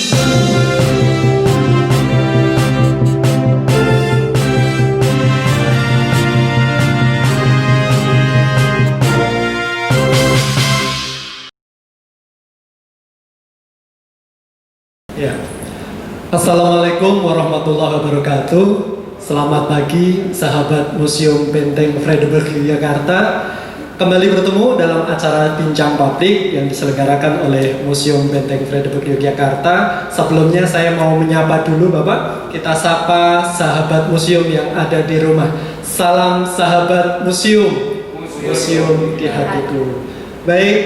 Ya. Assalamualaikum warahmatullahi wabarakatuh. Selamat pagi sahabat Museum Benteng Vredenburg Yogyakarta. Kembali bertemu dalam acara Bincang Publik yang diselenggarakan oleh Museum Benteng Vredenburg Yogyakarta. Sebelumnya saya mau menyapa dulu Bapak. Kita sapa sahabat museum yang ada di rumah. Salam sahabat museum. Museum di hatiku. Baik.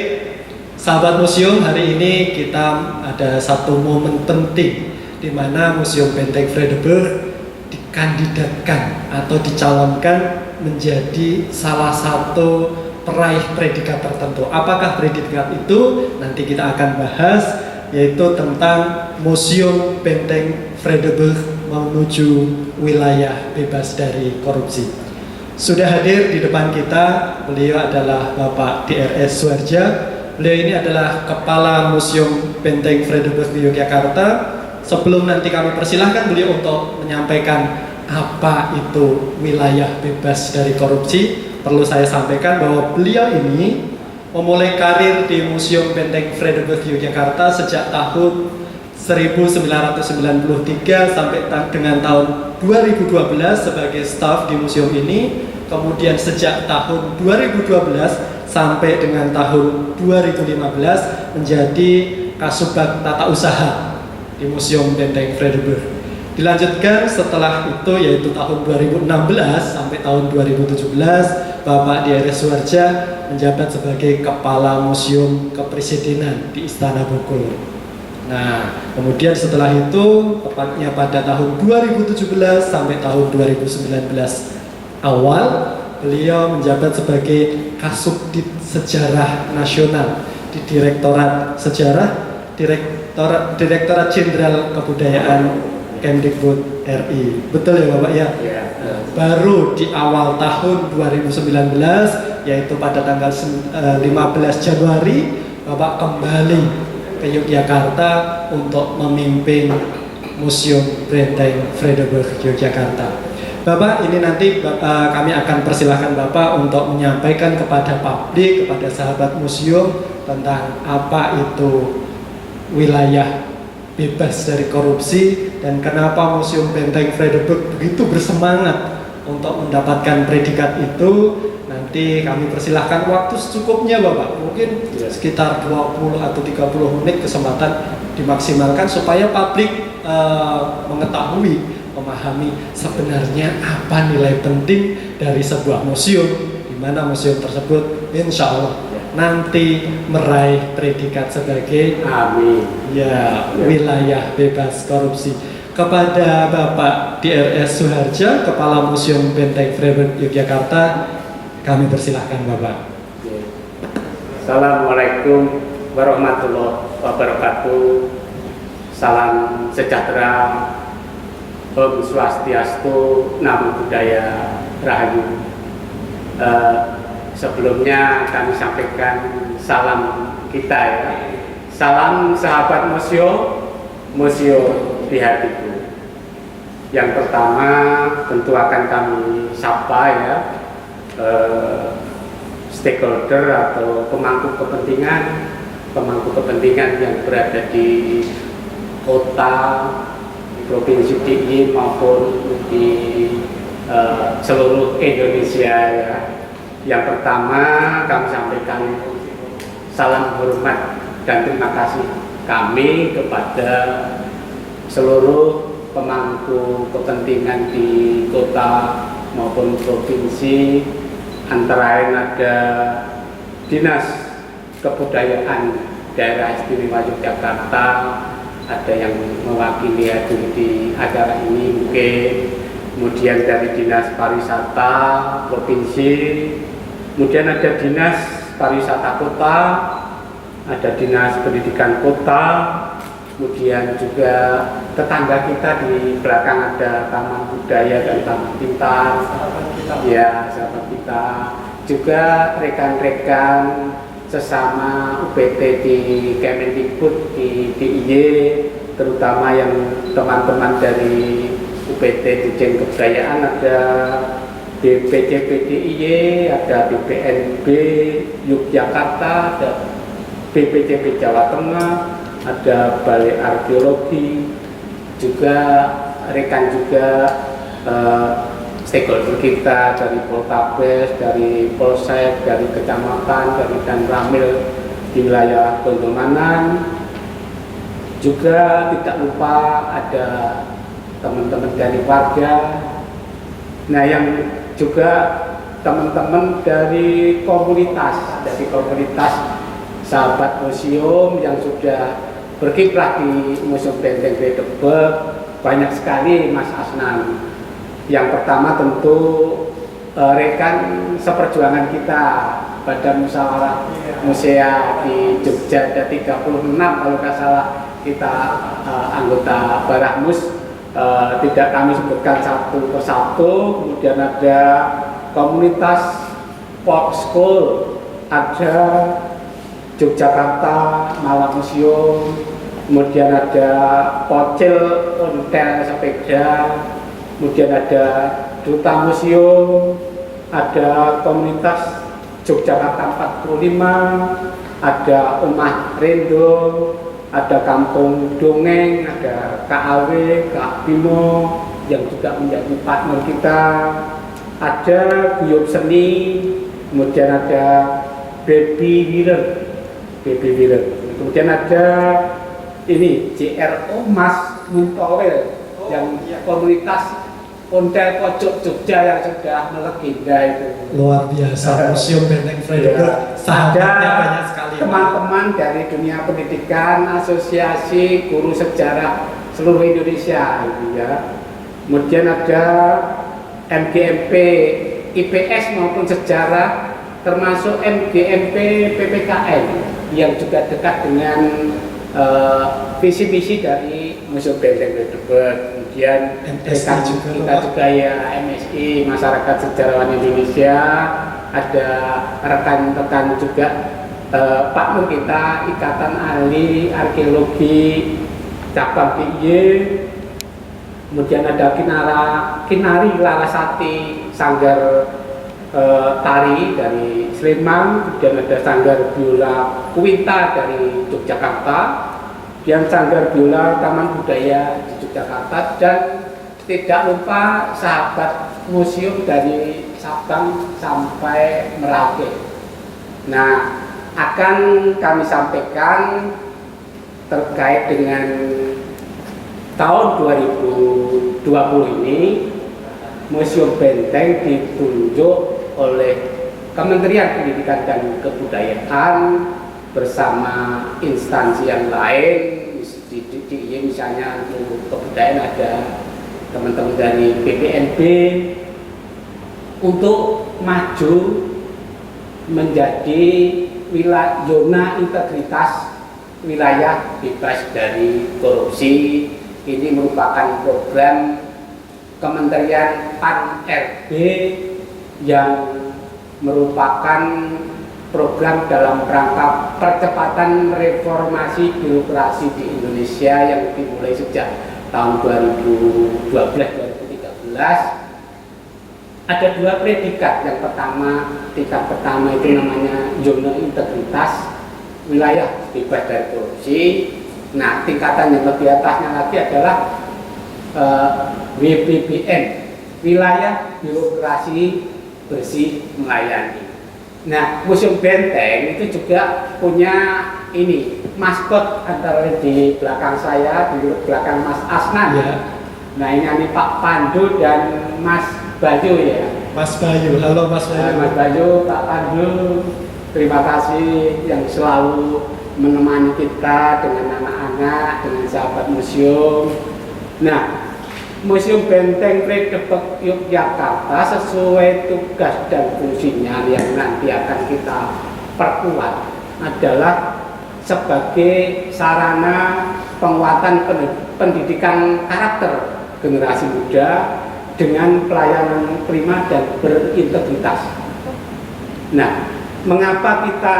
Sahabat museum, hari ini kita ada satu momen penting di mana Museum Benteng Vredenburg dikandidatkan atau dicalonkan menjadi salah satu peraih predikat tertentu. Apakah predikat itu? Nanti kita akan bahas, yaitu tentang Museum Benteng Vredenburg menuju wilayah bebas dari korupsi. Sudah hadir di depan kita, beliau adalah Bapak DRS Suharja. Beliau ini adalah Kepala Museum Benteng Vredenburg di Yogyakarta. Sebelum nanti kami persilahkan beliau untuk menyampaikan apa itu wilayah bebas dari korupsi, perlu saya sampaikan bahwa beliau ini memulai karir di Museum Benteng Vredenburg Yogyakarta sejak tahun 1993 sampai dengan tahun 2012 sebagai staf di museum ini. Kemudian sejak tahun 2012 sampai dengan tahun 2015 menjadi Kasubag Tata Usaha di Museum Benteng Vredenburg. Dilanjutkan setelah itu yaitu tahun 2016 sampai tahun 2017 Bapak DRS Suharja menjabat sebagai Kepala Museum Kepresidenan di Istana Bogor. Nah, kemudian setelah itu tepatnya pada tahun 2017 sampai tahun 2019 awal beliau menjabat sebagai Kasubdit Sejarah Nasional di Direktorat Sejarah, Direktorat Jenderal Kebudayaan Kemdikbud RI. Betul ya Bapak ya? Nah, baru di awal tahun 2019, yaitu pada tanggal 15 Januari, Bapak kembali ke Yogyakarta untuk memimpin Museum Benteng Vredenburg Yogyakarta. Bapak, ini nanti kami akan persilahkan Bapak untuk menyampaikan kepada publik, kepada sahabat museum tentang apa itu wilayah bebas dari korupsi dan kenapa Museum Benteng Vredenburg begitu bersemangat untuk mendapatkan predikat itu. Nanti kami persilahkan waktu secukupnya Bapak, mungkin sekitar 20 atau 30 menit kesempatan dimaksimalkan supaya publik mengetahui, memahami sebenarnya apa nilai penting dari sebuah museum, di mana museum tersebut insya Allah nanti meraih predikat sebagai wilayah bebas korupsi. Kepada Bapak DRS Suharja, Kepala Museum Benteng Vredenburg Yogyakarta, kami persilahkan Bapak. Assalamualaikum warahmatullahi wabarakatuh. Salam sejahtera, Om Swastiastu, Namo Buddhaya, Rahayu. Sebelumnya kami sampaikan salam kita ya. Salam sahabat museum di hatiku. Yang pertama tentu akan kami sapa ya, stakeholder atau pemangku kepentingan yang berada di kota, Provinsi DIY maupun di seluruh Indonesia ya. Yang pertama kami sampaikan salam hormat dan terima kasih kami kepada seluruh pemangku kepentingan di kota maupun provinsi, antara lain ada Dinas Kebudayaan Daerah Istimewa Yogyakarta, ada yang mewakili hadir di acara ini mungkin, kemudian dari Dinas Pariwisata Provinsi, kemudian ada Dinas Pariwisata Kota, ada Dinas Pendidikan Kota, kemudian juga tetangga kita di belakang ada Taman Budaya dan Taman Pintar, ya sahabat kita, juga rekan-rekan sesama UPT di Kemendikbud, di DIY, terutama yang teman-teman dari UPT Dirjen Kebudayaan, ada BPCPDIY, ada BPNB Yogyakarta, ada BPCP Jawa Tengah, ada Balai Arkeologi, juga rekan juga stakeholder kita dari Poltabes, dari Polsek, dari kecamatan, dari Danramil di wilayah Gondomanan. Juga tidak lupa ada teman-teman dari warga. Nah, yang juga teman-teman dari komunitas sahabat museum yang sudah berkiprah di Museum Benteng Gledebeg, banyak sekali Mas Asnan. Yang pertama tentu rekan seperjuangan kita pada musyawarah musea di Jogja, ada 36 kalau nggak salah kita anggota Barahmus, tidak kami sebutkan satu persatu. Kemudian ada komunitas Pop School, ada Yogyakarta Malam Museum, kemudian ada Pocil Ontel Sepeda, kemudian ada Duta Museum, ada komunitas Yogyakarta 45, ada Omah Rendo, ada Kampung Dongeng, ada KAW, Kak Bimo yang juga menjadi partner kita, ada Guyub Seni, kemudian ada Baby Wheeler, kemudian ada ini JRO Mas Muntowel yang komunitas Ontel Pojok Jogja yang sudah melegenda itu. Luar biasa, Museum Benteng Gledebeg sahabatnya banyak sekali. Teman-teman dari dunia pendidikan, asosiasi guru sejarah seluruh Indonesia gitu ya. Kemudian ada MGMP IPS maupun sejarah, termasuk MGMP PPKN yang juga dekat dengan visi misi dari Museum Benteng Gledebeg. Kemudian rekan kita juga ya MSI, Masyarakat Sejarawan Indonesia, ada rekan-rekan juga partner kita Ikatan Ahli Arkeologi Cabang DIY, kemudian ada Kinari Larasati Sanggar Tari dari Sleman, kemudian ada Sanggar Biola Kuwinta dari Yogyakarta, kemudian Sanggar Biola Taman Budaya di Yogyakarta, dan tidak lupa sahabat museum dari Sabang sampai Merauke. Nah, akan kami sampaikan terkait dengan tahun 2020 ini. Museum Benteng ditunjuk oleh Kementerian Pendidikan dan Kebudayaan bersama instansi yang lain, misalnya untuk kebudayaan ada teman-teman dari BPNB, untuk maju menjadi wilayah zona integritas wilayah bebas dari korupsi. Ini merupakan program Kementerian PAN-RB yang merupakan program dalam rangka percepatan reformasi birokrasi di Indonesia yang dimulai sejak tahun 2012-2013. Ada dua predikat. Yang pertama, tingkat pertama itu namanya zona integritas wilayah bebas dari korupsi. Nah, tingkatan yang lebih atasnya lagi adalah WBBM, wilayah birokrasi bersih melayani. Nah, Museum Benteng itu juga punya ini maskot, antara di belakang saya, di belakang Mas Asnan ya. Nah, ini Pak Pandu dan Mas Bayu ya. Mas Bayu, halo Mas Bayu. Mas Bayu, Pak Pandu, terima kasih yang selalu menemani kita dengan anak-anak, dengan sahabat museum. Nah, Museum Benteng Gledebeg Yogyakarta sesuai tugas dan fungsinya yang nanti akan kita perkuat adalah sebagai sarana penguatan pendidikan karakter generasi muda dengan pelayanan prima dan berintegritas. Nah, mengapa kita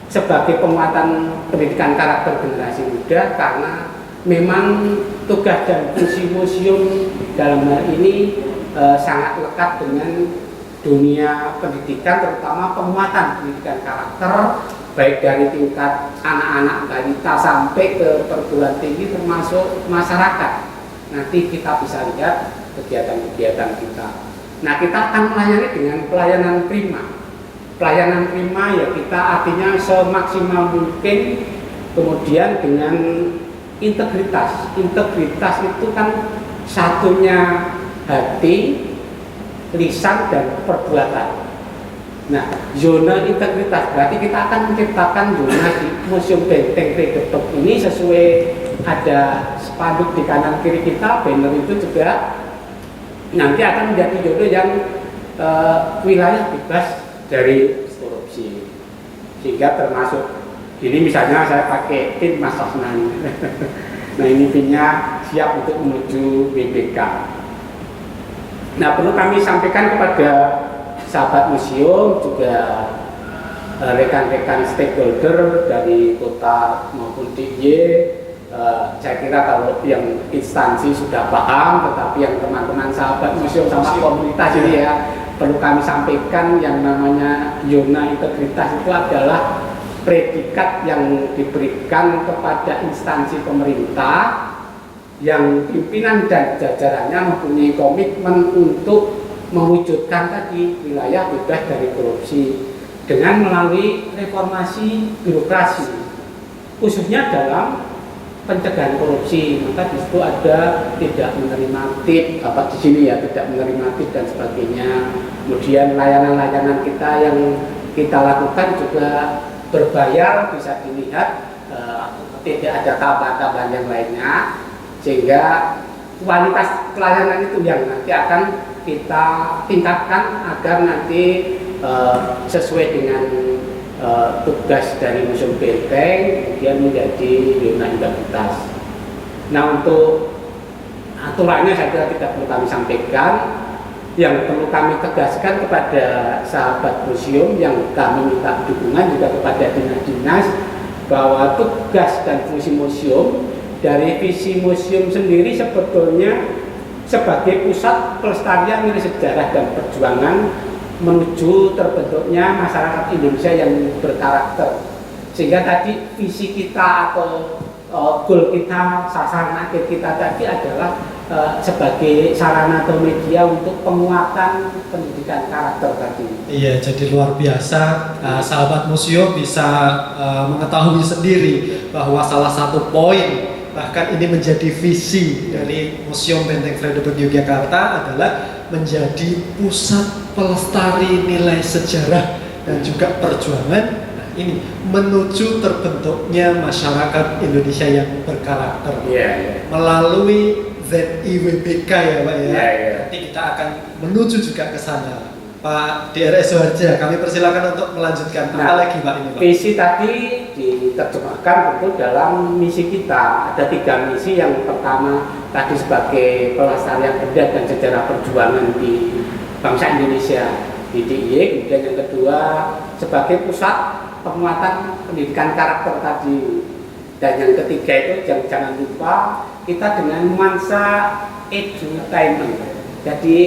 sebagai penguatan pendidikan karakter generasi muda? Karena memang tugas dan fungsi museum dalam hal ini sangat lekat dengan dunia pendidikan, terutama penguatan pendidikan karakter, baik dari tingkat anak-anak balita sampai ke perguruan tinggi termasuk masyarakat. Nanti kita bisa lihat kegiatan-kegiatan kita. Nah, kita akan melayani dengan pelayanan prima. Pelayanan prima ya kita artinya semaksimal mungkin, kemudian dengan integritas. Integritas itu kan satunya hati, lisan, dan perbuatan. Nah, zona integritas berarti kita akan menciptakan zona di Museum Benteng Fredeburg ini sesuai ada spanduk di kanan kiri kita, banner itu juga nanti akan menjadi zona yang wilayah bebas dari korupsi. Sehingga termasuk ini misalnya saya pakai pin Mas Sosnan. Nah, ini pinnya siap untuk menuju BPK. Nah, perlu kami sampaikan kepada sahabat museum, juga rekan-rekan stakeholder dari kota maupun DIY. Saya kira kalau yang instansi sudah paham, tetapi yang teman-teman sahabat museum sama komunitas ini ya perlu kami sampaikan, yang namanya zona integritas itu adalah predikat yang diberikan kepada instansi pemerintah yang pimpinan dan jajarannya mempunyai komitmen untuk mewujudkan tadi wilayah bebas dari korupsi dengan melalui reformasi birokrasi, khususnya dalam pencegahan korupsi. Maka di situ ada tidak menerima tip, apa di sini ya tidak menerima tip dan sebagainya. Kemudian layanan-layanan kita yang kita lakukan juga berbayar, bisa dilihat tidak ada tambahan-tambahan yang lainnya, sehingga kualitas pelayanan itu yang nanti akan kita tingkatkan agar nanti sesuai dengan tugas dari Museum Benteng, kemudian menjadi zona integritas. Nah, untuk aturannya saya kira tidak perlu kami sampaikan. Yang perlu kami tegaskan kepada sahabat museum yang kami minta dukungan juga kepada dinas-dinas, bahwa tugas dan fungsi museum dari visi museum sendiri sebetulnya sebagai pusat pelestarian nilai sejarah dan perjuangan menuju terbentuknya masyarakat Indonesia yang berkarakter. Sehingga tadi visi kita atau goal kita, sasaran akhir kita tadi adalah sebagai sarana atau media untuk penguatan pendidikan karakter tadi. Iya, jadi luar biasa. Sahabat museum bisa mengetahui sendiri bahwa salah satu poin, bahkan ini menjadi visi dari Museum Benteng Fredeburg Yogyakarta, adalah menjadi pusat pelestari nilai sejarah dan juga perjuangan. Nah, ini menuju terbentuknya masyarakat Indonesia yang berkarakter melalui ZIWBK ya Pak ya. Nanti kita akan menuju juga ke sana. Pak DRS Suharja, kami persilakan untuk melanjutkan. Apa lagi Pak ini Pak? Visi tadi diterjemahkan betul dalam misi kita. Ada 3 misi. Yang pertama tadi sebagai pelestarian benda dan sejarah perjuangan di bangsa Indonesia di DIY. Kemudian yang kedua sebagai pusat penguatan pendidikan karakter tadi. Dan yang ketiga itu jangan lupa kita dengan nuansa edutainment. Jadi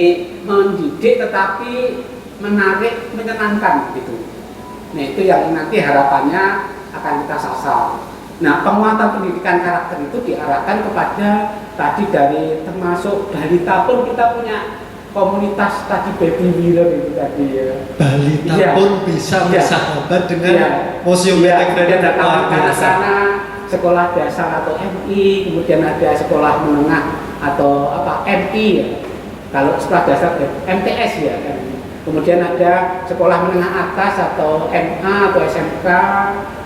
mendidik tetapi menarik, menyenangkan gitu. Nah, itu yang nanti harapannya akan kita sasar. Nah, penguatan pendidikan karakter itu diarahkan kepada tadi dari termasuk balita pun kita punya komunitas tadi baby wheeler itu tadi ya. Balita pun bisa bersahabat dengan Museum Benteng Fredeburg. Anak-anak sekolah dasar atau MI, kemudian ada sekolah menengah atau MI ya. Kalau sekolah dasar MTS ya. Kemudian ada sekolah menengah atas atau MA atau SMK,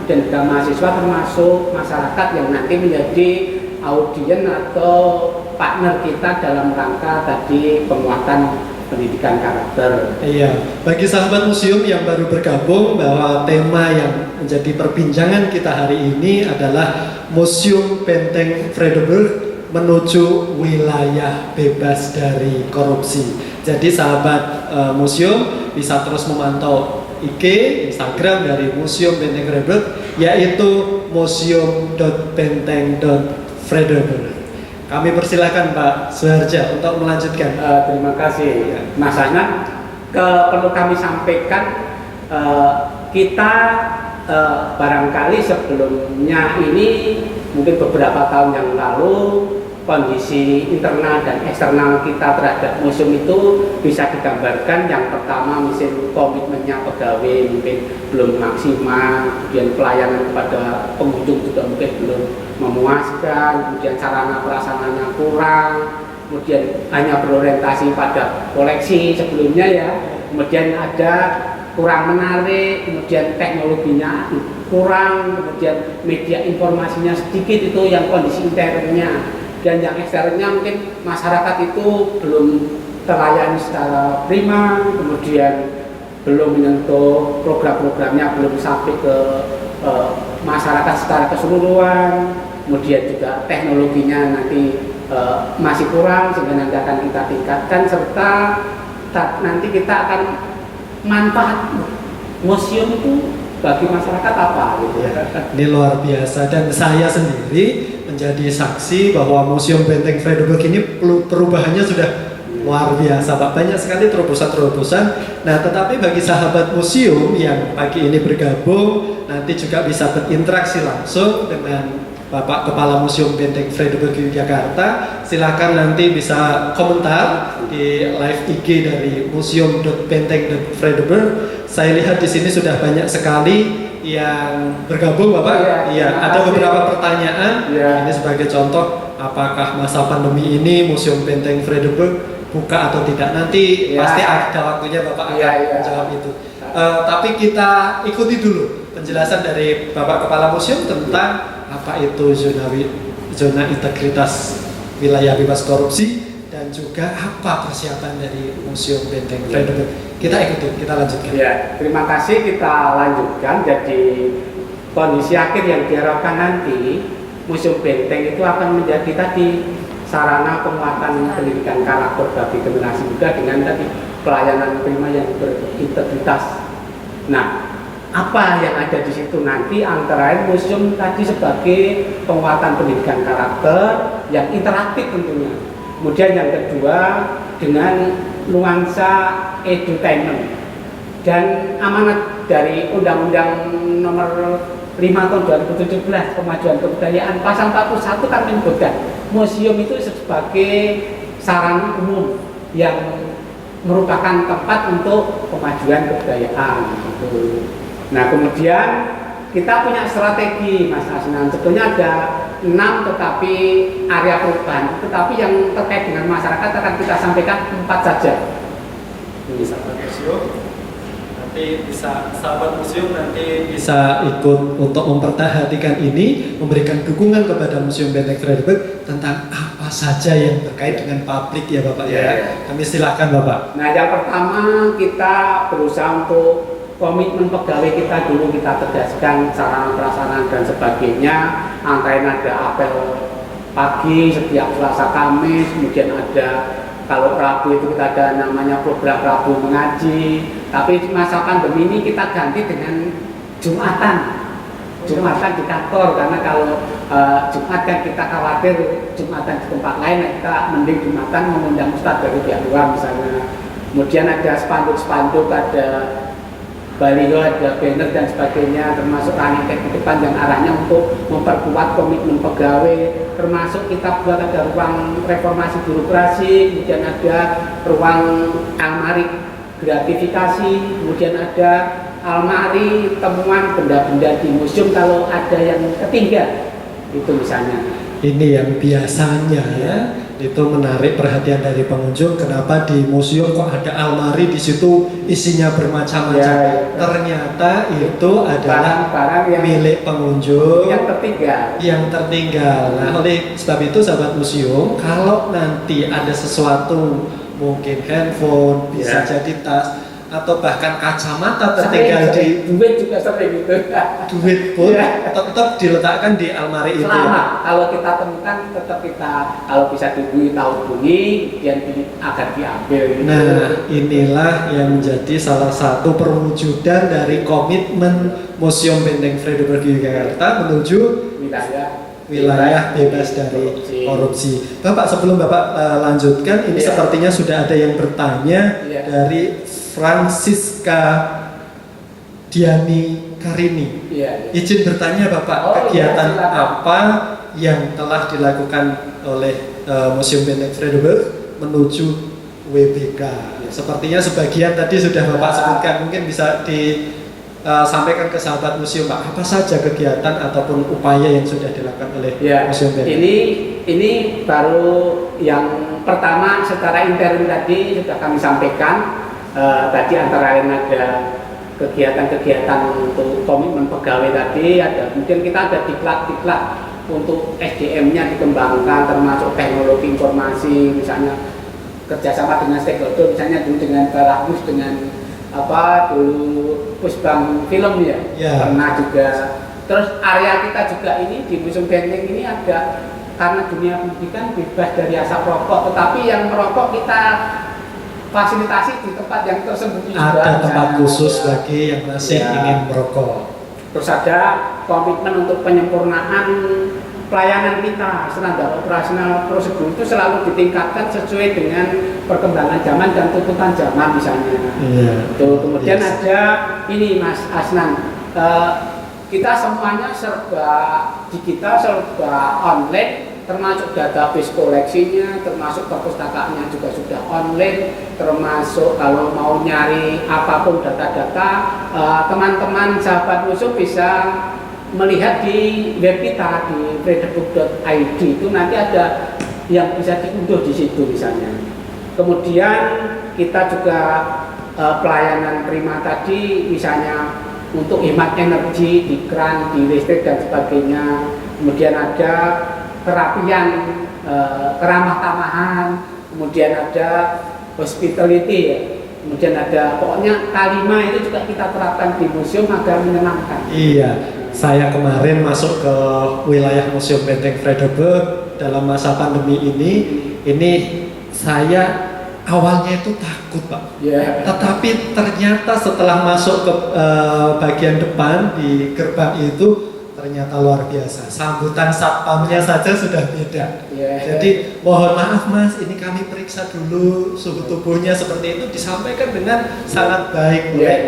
dan juga mahasiswa termasuk masyarakat yang nanti menjadi audien atau partner kita dalam rangka tadi penguatan pendidikan karakter. Iya, bagi sahabat museum yang baru bergabung, bahwa tema yang menjadi perbincangan kita hari ini adalah Museum Benteng Fredeburg menuju wilayah bebas dari korupsi. Jadi sahabat museum bisa terus memantau IG, Instagram dari Museum Benteng Fredeburg, yaitu museum.benteng.fredeburg. Fredebber. Kami persilahkan Pak Suharja untuk melanjutkan. Terima kasih Mas Hanan. Perlu kami sampaikan, kita barangkali sebelumnya ini mungkin beberapa tahun yang lalu kondisi internal dan eksternal kita terhadap museum itu bisa digambarkan. Yang pertama, mungkin komitmennya pegawai mungkin belum maksimal, kemudian pelayanan kepada pengunjung juga mungkin belum memuaskan, kemudian sarana prasarananya kurang, kemudian hanya berorientasi pada koleksi sebelumnya ya, kemudian ada kurang menarik, kemudian teknologinya kurang, kemudian media informasinya sedikit, itu yang kondisi internnya. Dan yang eksternnya mungkin masyarakat itu belum terlayani secara prima, kemudian belum menyentuh program-programnya, belum sampai ke masyarakat secara keseluruhan, kemudian juga teknologinya nanti masih kurang, sehingga nanti akan kita tingkatkan, serta nanti kita akan manfaat museum itu bagi masyarakat apa gitu ya. Ini luar biasa, dan saya sendiri menjadi saksi bahwa Museum Benteng Fredebber ini perubahannya sudah luar biasa Pak, banyak sekali terobosan-terobosan. Nah, tetapi bagi sahabat museum yang pagi ini bergabung, nanti juga bisa berinteraksi langsung dengan Bapak Kepala Museum Benteng Fredebber Yogyakarta. Silakan nanti bisa komentar di live IG dari museum.benteng.fredebber. Saya lihat di sini sudah banyak sekali yang bergabung Bapak. Iya, ada beberapa pertanyaan. Ini sebagai contoh, apakah masa pandemi ini Museum Benteng Fredebber buka atau tidak? Nanti pasti ada waktunya Bapak akan menjawab itu. Tapi kita ikuti dulu penjelasan dari Bapak Kepala Museum tentang apa itu zona integritas wilayah bebas korupsi, dan juga apa persiapan dari Museum Benteng Fredebber. Kita ikuti, kita lanjutkan. Ya, terima kasih, kita lanjutkan. Jadi kondisi akhir yang diharapkan nanti Museum Benteng itu akan menjadi tadi sarana penguatan pendidikan karakter bagi generasi muda dengan tadi pelayanan prima yang berintegritas. Nah, apa yang ada di situ nanti antara lain museum tadi sebagai penguatan pendidikan karakter yang interaktif tentunya. Kemudian yang kedua dengan nuansa edutainment, dan amanat dari Undang-Undang Nomor 5 Tahun 2017 Kemajuan Kebudayaan pasal 41 kan menyebutkan museum itu sebagai sarana umum yang merupakan tempat untuk kemajuan kebudayaan gitu. Nah, kemudian kita punya strategi Mas Asnan, sebetulnya ada 6 tetapi area perubahan, tetapi yang terkait dengan masyarakat akan kita sampaikan 4 saja. Sahabat museum nanti bisa ikut untuk memperhatikan ini, memberikan dukungan kepada Museum Benteng Fredebber tentang apa saja yang terkait dengan publik ya Bapak ya. Kami silakan Bapak. Nah, yang pertama kita berusaha untuk komitmen pegawai kita dulu kita tegaskan, sarana prasarana dan sebagainya. Antara ada apel pagi setiap Selasa Kamis, kemudian ada kalau Rabu itu kita ada namanya program Rabu mengaji. Tapi masa pandemi ini kita ganti dengan Jumatan di kantor, karena kalau Jumat kan kita khawatir Jumatan di tempat lain, kita mending Jumatan mengundang ustadz dari pihak luar misalnya. Kemudian ada spanduk-spanduk, ada baliho, ada banner dan sebagainya, termasuk running tag ke depan yang arahnya untuk memperkuat komitmen pegawai, termasuk kita buat ada ruang reformasi birokrasi, kemudian ada ruang almari gratifikasi, kemudian ada almari temuan benda-benda di museum kalau ada yang ketinggalan itu misalnya. Ini yang biasanya ya, itu menarik perhatian dari pengunjung. Kenapa di museum kok ada almari di situ isinya bermacam-macam? Ternyata itu adalah barang yang milik pengunjung yang tertinggal. Nah, oleh sebab itu sahabat museum, kalau nanti ada sesuatu, mungkin handphone, bisa jadi tas, atau bahkan kacamata tertinggal di duit juga sering gitu. Duit pun tetap diletakkan di almari itu. Kalau kita temukan tetap kita kalau bisa dihubungi tahu bunyi kemudian akan diambil gitu. Nah, inilah yang menjadi salah satu perwujudan dari komitmen Museum Benteng Fredebber Yogyakarta menuju wilayah bebas dari korupsi. Bapak, sebelum Bapak lanjutkan, ini sepertinya sudah ada yang bertanya dari Francisca Diani Karini. Izin bertanya Bapak, kegiatan apa yang telah dilakukan oleh Museum Benteng Vredenburg menuju WBK? Sepertinya sebagian tadi sudah Bapak sebutkan, mungkin bisa disampaikan ke sahabat museum Pak, apa saja kegiatan ataupun upaya yang sudah dilakukan oleh Museum Benteng? Ini baru yang pertama secara intern tadi sudah kami sampaikan. Tadi antara lain ada kegiatan-kegiatan untuk komitmen pegawai tadi, ada kemudian kita ada diklat-diklat untuk SDM-nya dikembangkan, termasuk teknologi informasi, misalnya kerjasama dengan stakeholder, misalnya dulu dengan Barahmus, dengan dulu Pusbang Film pernah juga. Terus area kita juga ini di Museum Benteng ini ada, karena dunia pendidikan bebas dari asap rokok, tetapi yang merokok kita fasilitasi di tempat yang tersembunyi juga. Ada tempat khusus bagi yang masih ingin merokok. Terus ada komitmen untuk penyempurnaan pelayanan kita, standar operasional prosedur itu selalu ditingkatkan sesuai dengan perkembangan zaman dan tuntutan zaman misalnya. Kemudian ada ini Mas Asnan, kita semuanya serba digital, serba online, termasuk database koleksinya, termasuk perpustakaannya juga sudah online, termasuk kalau mau nyari apapun data-data, teman-teman sahabat museum bisa melihat di web kita di vredenburg.id, itu nanti ada yang bisa diunduh di situ misalnya. Kemudian kita juga pelayanan prima tadi, misalnya untuk hemat energi di kran, di listrik dan sebagainya. Kemudian ada kerapian, keramah tamahan, kemudian ada hospitality kemudian ada pokoknya K5 itu juga kita terapkan di museum agar menyenangkan. Saya kemarin masuk ke wilayah Museum Benteng Vredenburg dalam masa pandemi ini saya awalnya itu takut Pak, tetapi ternyata setelah masuk ke bagian depan di gerbang itu ternyata luar biasa, sambutan satpamnya saja sudah beda. Jadi mohon maaf Mas, ini kami periksa dulu suhu tubuhnya, seperti itu disampaikan dengan sangat baik oleh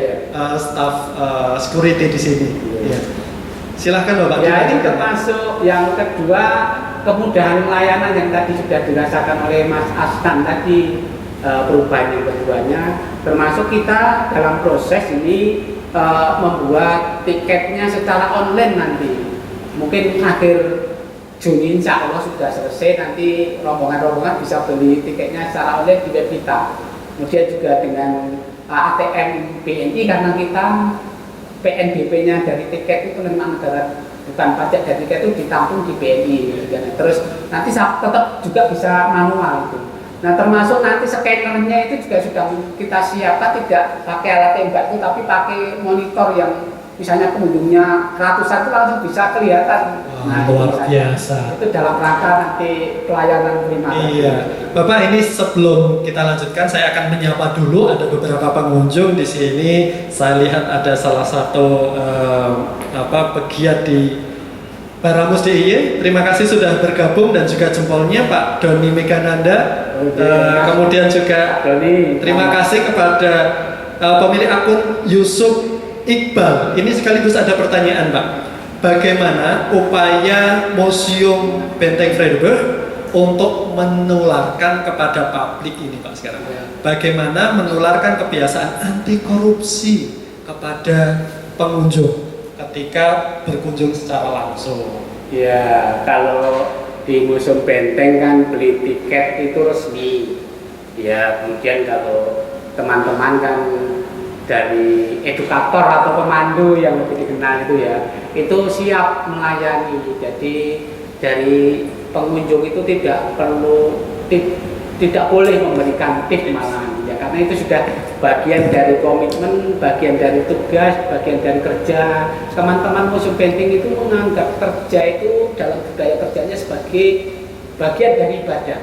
staf security di sini. Silahkan Bapak. Ini termasuk yang kedua, kemudahan layanan yang tadi sudah dirasakan oleh Mas Astan tadi, perubahan yang keduanya, termasuk kita dalam proses ini membuat tiketnya secara online nanti. Mungkin akhir Juni insya Allah sudah selesai, nanti rombongan-rombongan bisa beli tiketnya secara online di web kita. Kemudian juga dengan ATM BNI, karena kita PNBP-nya dari tiket itu memang negara, bukan pajak dari tiket itu ditampung di BNI. Terus nanti tetap juga bisa manual itu. Nah, termasuk nanti scannernya itu juga sudah kita siapkan, tidak pakai alat tembak itu, tapi pakai monitor yang misalnya pengunjungnya ratusan itu langsung bisa kelihatan. Luar biasa. Itu dalam rangka nanti pelayanan prima. Bapak, ini sebelum kita lanjutkan saya akan menyapa dulu, ada beberapa pengunjung di sini. Saya lihat ada salah satu pegiat di Barahmus DIY. Terima kasih sudah bergabung, dan juga jempolnya Pak Doni Megananda. Kemudian juga terima kasih kepada pemilik akun Yusuf Iqbal. Ini sekaligus ada pertanyaan Pak. Bagaimana upaya Museum Benteng Vredenburg untuk menularkan kepada publik ini Pak sekarang? Bagaimana menularkan kebiasaan anti korupsi kepada pengunjung ketika berkunjung secara langsung? Kalau di Museum Benteng kan beli tiket itu resmi. Kemudian kalau teman-teman kan dari edukator atau pemandu yang lebih dikenal itu siap melayani. Jadi dari pengunjung itu tidak boleh memberikan tip malahan, karena itu sudah bagian dari komitmen, bagian dari tugas, bagian dari kerja. Teman-teman Museum Benteng itu menganggap kerja itu dalam budaya kerjanya sebagai bagian dari ibadah.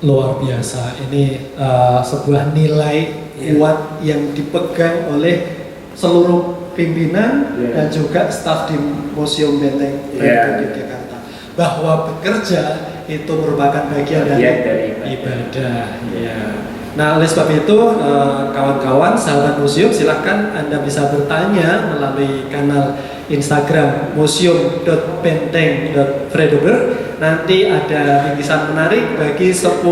Luar biasa, ini sebuah nilai kuat yang dipegang oleh seluruh pimpinan dan juga staf di Museum Benteng Vredenburg Yogyakarta. bahwa bekerja itu merupakan bagian dari ibadah. Ya. Nah, oleh sebab itu kawan-kawan sahabat museum, silahkan Anda bisa bertanya melalui kanal Instagram museum.benteng.vredenburg. Nanti ada bingkisan menarik bagi 10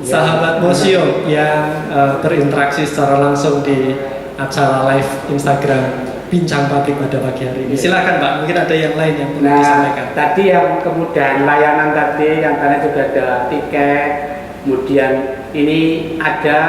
sahabat museum yang berinteraksi secara langsung di acara live Instagram Bincang Publik pada pagi hari ini. Silakan Pak, mungkin ada yang lain yang perlu disampaikan. Tadi yang kemudian layanan tadi yang tadi juga ada tiket, kemudian ini ada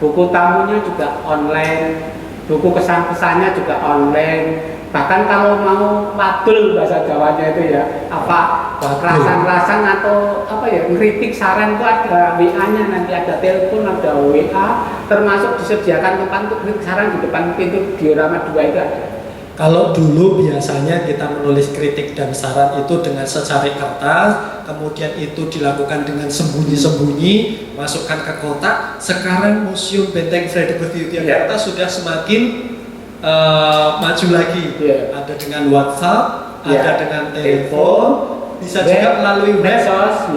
buku tamunya juga online, buku kesan-pesannya juga online. Bahkan kalau mau wadul bahasa Jawanya itu ya, apa kerasan-kerasan atau apa ya, ngeritik saran itu ada WA-nya, nanti ada telepon, ada WA, termasuk disediakan tempat untuk ngeritik saran di depan pintu diorama 2 itu ada. Kalau dulu biasanya kita menulis kritik dan saran itu dengan secari kertas, kemudian itu dilakukan dengan sembunyi-sembunyi, masukkan ke kotak. Sekarang Museum Benteng Vredenburg Yogyakarta sudah semakin maju lagi. Ada dengan WhatsApp, ada dengan telepon, bisa juga melalui medsos,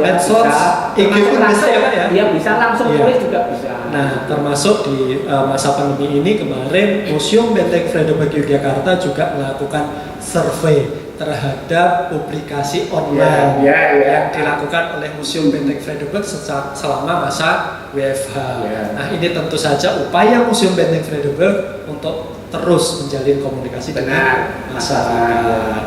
IG pun bisa ya Pak ya? Iya bisa, langsung tulis juga bisa. Nah, termasuk di masa pandemi ini kemarin Museum Benteng Vredenburg Yogyakarta juga melakukan survei terhadap publikasi online yang dilakukan oleh Museum Benteng Vredenburg selama masa WFH. Nah, ini tentu saja upaya Museum Benteng Vredenburg untuk terus menjalin komunikasi dengan masyarakat.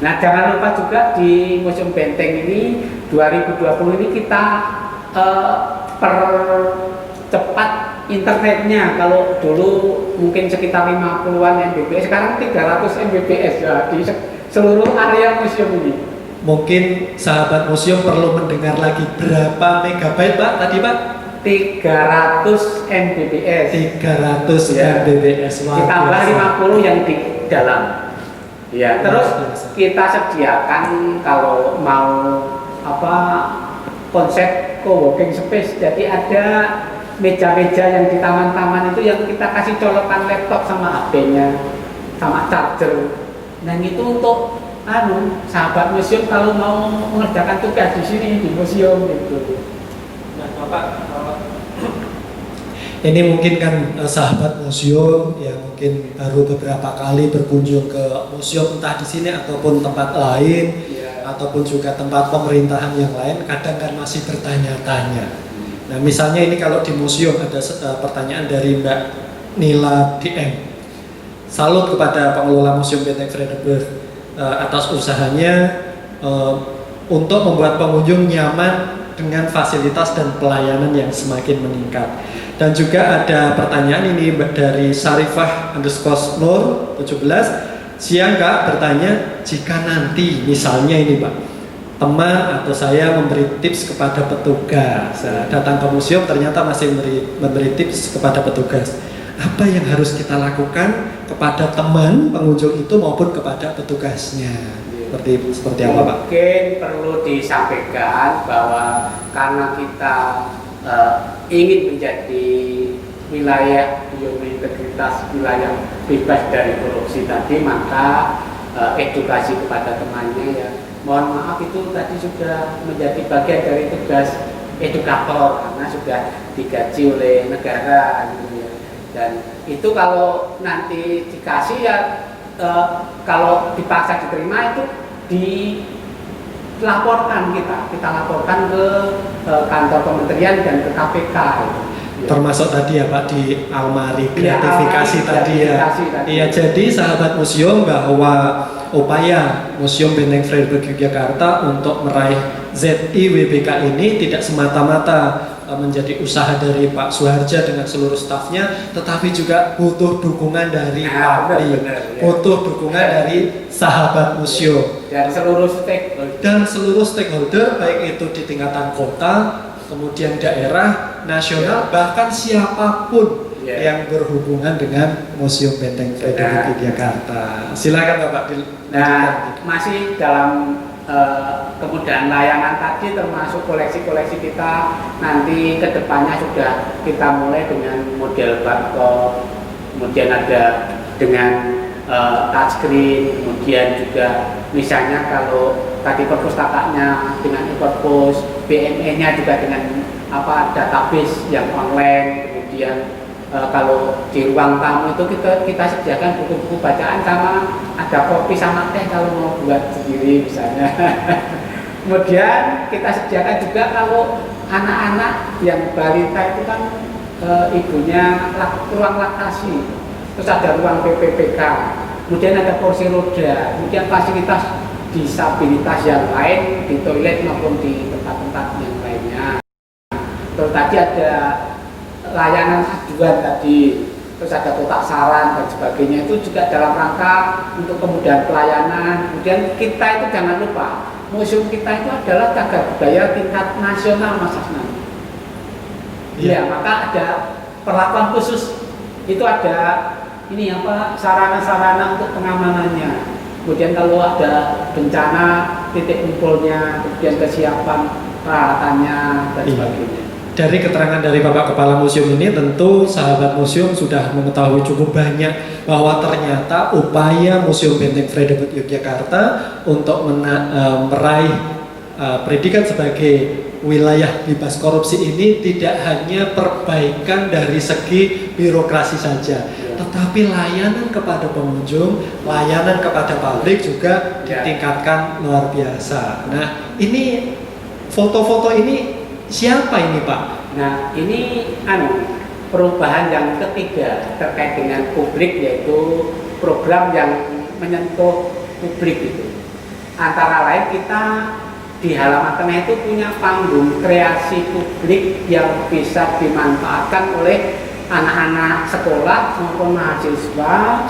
Nah, jangan lupa juga di Museum Benteng ini 2020 ini kita percepat internetnya. Kalau dulu mungkin sekitar 50-an Mbps, sekarang 300 Mbps ya di seluruh area museum ini. Mungkin sahabat museum perlu mendengar lagi berapa megabyte Pak tadi Pak? 300 Mbps. 300 Mbps. Ditambah 50 yang di dalam. Ya, terus kita sediakan kalau mau apa konsep co-working space. Jadi ada meja-meja yang di taman-taman itu yang kita kasih colokan laptop sama HP-nya, sama charger. Dan itu untuk sahabat museum kalau mau mengerjakan tugas di sini di museum gitu. Nah, Bapak, ini mungkin kan sahabat museum yang mungkin baru beberapa kali berkunjung ke museum entah di sini ataupun tempat lain, ataupun juga tempat pemerintahan yang lain, kadang kan masih bertanya-tanya. Nah, misalnya ini kalau di museum ada pertanyaan dari Mbak Nila DM. Salut kepada pengelola Museum Benteng Vredenburg atas usahanya untuk membuat pengunjung nyaman dengan fasilitas dan pelayanan yang semakin meningkat. Dan juga ada pertanyaan ini dari Sarifah_Nur 17. Siang Kak, bertanya, jika nanti misalnya ini Pak, teman atau saya memberi tips kepada petugas, datang ke museum ternyata masih memberi tips kepada petugas, apa yang harus kita lakukan kepada teman pengunjung itu maupun kepada petugasnya? Seperti apa Pak? Mungkin perlu disampaikan bahwa karena kita ingin menjadi wilayah biointegritas, wilayah bebas dari korupsi tadi, maka edukasi kepada temannya ya, mohon maaf itu tadi sudah menjadi bagian dari tugas edukator karena sudah digaji oleh negara gitu ya. Dan itu kalau nanti dikasih ya kalau dipaksa diterima itu dilaporkan, kita laporkan ke kantor kementerian dan ke KPK itu. Termasuk tadi ya Pak di almari gratifikasi tadi ya. Iya, jadi sahabat museum bahwa upaya Museum Benteng Vredenburg Yogyakarta untuk meraih ZIWBK ini tidak semata-mata menjadi usaha dari Pak Suharja dengan seluruh stafnya, tetapi juga butuh dukungan dari publik, butuh dukungan dari sahabat museum dan seluruh stakeholder, baik itu di tingkatan kota, kemudian daerah, nasional, bahkan siapapun yang berhubungan dengan Museum Benteng Vredenburg Yogyakarta. Silakan Bapak. Nah, masih dalam kemudahan layanan tadi, termasuk koleksi-koleksi kita nanti kedepannya sudah kita mulai dengan model barcode, kemudian ada dengan touchscreen, kemudian juga misalnya kalau tadi perpustakanya dengan e-perpus, BME-nya juga dengan database yang online, kemudian kalau di ruang tamu itu kita sediakan buku-buku bacaan sama ada kopi sama teh kalau mau buat sendiri misalnya. Kemudian kita sediakan juga kalau anak-anak yang balita itu kan ibunya ruang laktasi, terus ada ruang PPPK, kemudian ada kursi roda, kemudian fasilitas disabilitas yang lain di toilet maupun di tempat-tempat yang lainnya. Terus tadi ada layanan aduan tadi, terus ada kotak saran dan sebagainya, itu juga dalam rangka untuk kemudahan pelayanan. Kemudian kita itu jangan lupa, museum kita itu adalah cagar budaya tingkat nasional Mas Asnan. Ya, maka ada perlakuan khusus, itu ada sarana-sarana untuk pengamanannya. Kemudian kalau ada bencana, titik kumpulnya, kemudian kesiapan peralatannya dan sebagainya. Dari keterangan dari Bapak Kepala Museum ini, tentu sahabat museum sudah mengetahui cukup banyak bahwa ternyata upaya Museum Benteng Fredebut Yogyakarta untuk meraih predikat sebagai wilayah bebas korupsi ini tidak hanya perbaikan dari segi birokrasi saja, tetapi layanan kepada pengunjung, layanan kepada publik juga ditingkatkan luar biasa. Nah, ini foto-foto ini siapa ini Pak? Nah, ini perubahan yang ketiga terkait dengan publik, yaitu program yang menyentuh publik itu. Antara lain kita di halaman tengah itu punya panggung kreasi publik yang bisa dimanfaatkan oleh anak-anak sekolah maupun mahasiswa.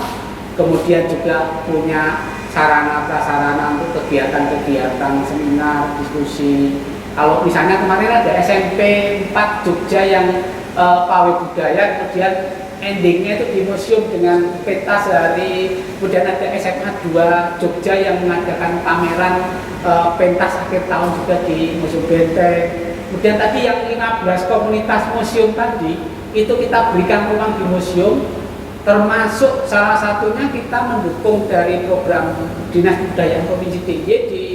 Kemudian juga punya sarana-prasarana untuk kegiatan-kegiatan seminar, diskusi. Kalau misalnya kemarin ada SMP 4 Jogja yang pawai budaya, kemudian endingnya itu di museum dengan pentas hari. Kemudian ada SMA 2 Jogja yang mengadakan pameran pentas akhir tahun juga di Museum Benteng. Kemudian tadi yang 15 komunitas museum tadi itu kita berikan ruang di museum, termasuk salah satunya kita mendukung dari program Dinas Kebudayaan Provinsi DIY di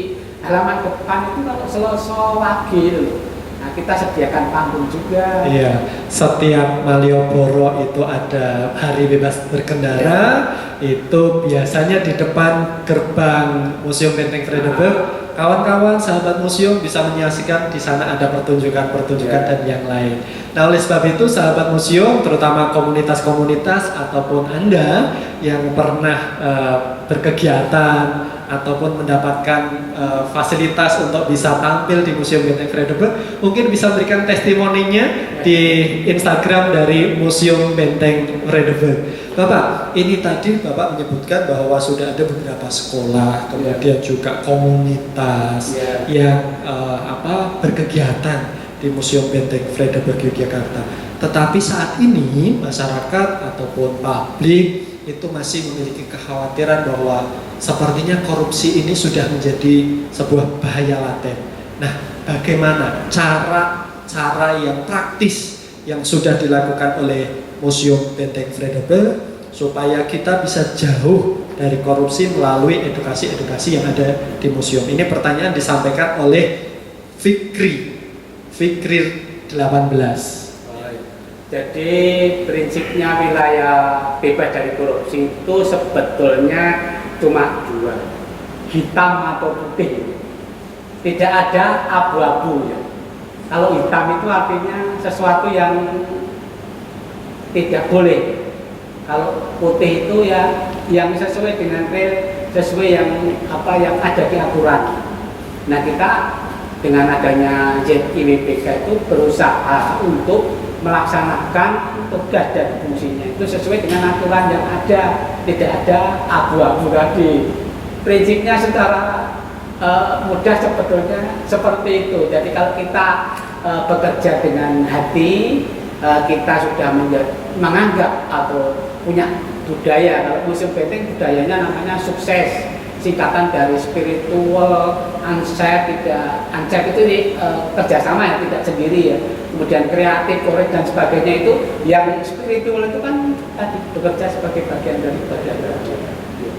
halaman depan itu kalau Selasa Wage loh. Nah, kita sediakan panggung juga. Iya, setiap Malioboro itu ada hari bebas berkendara, itu biasanya di depan gerbang Museum Benteng Fredebut. Kawan-kawan sahabat museum bisa menyaksikan di sana ada pertunjukan-pertunjukan dan yang lain. Nah, oleh sebab itu sahabat museum, terutama komunitas-komunitas ataupun Anda yang pernah berkegiatan ataupun mendapatkan fasilitas untuk bisa tampil di Museum Benteng Fredebut, mungkin bisa berikan testimoninya di Instagram dari Museum Benteng Fredebut. Bapak, ini tadi Bapak menyebutkan bahwa sudah ada beberapa sekolah, kemudian juga komunitas yang berkegiatan di Museum Benteng Fredebut Yogyakarta. Tetapi saat ini masyarakat ataupun publik itu masih memiliki kekhawatiran bahwa sepertinya korupsi ini sudah menjadi sebuah bahaya laten. Nah, bagaimana cara yang praktis yang sudah dilakukan oleh Museum Benteng Fredebut supaya kita bisa jauh dari korupsi melalui edukasi-edukasi yang ada di museum? Ini pertanyaan disampaikan oleh Fikri 18. Jadi prinsipnya wilayah bebas dari korupsi itu sebetulnya cuma dua, hitam atau putih. Tidak ada abu-abu ya. Kalau hitam itu artinya sesuatu yang tidak boleh. Kalau putih itu ya yang sesuai dengan real, sesuai yang ada di aturan. Nah, kita dengan adanya ZIWPK itu berusaha untuk melaksanakan tugas dan fungsinya itu sesuai dengan aturan yang ada, tidak ada abu-abu tadi. Prinsipnya secara mudah sebetulnya seperti itu. Jadi kalau kita bekerja dengan hati, kita sudah menganggap atau punya budaya. Kalau Museum Benteng budayanya namanya sukses, singkatan dari spiritual, ansep itu kerjasama ya, tidak sendiri ya. Kemudian kreatif, korek dan sebagainya itu yang spiritual itu kan tadi bekerja sebagai bagian dari budaya.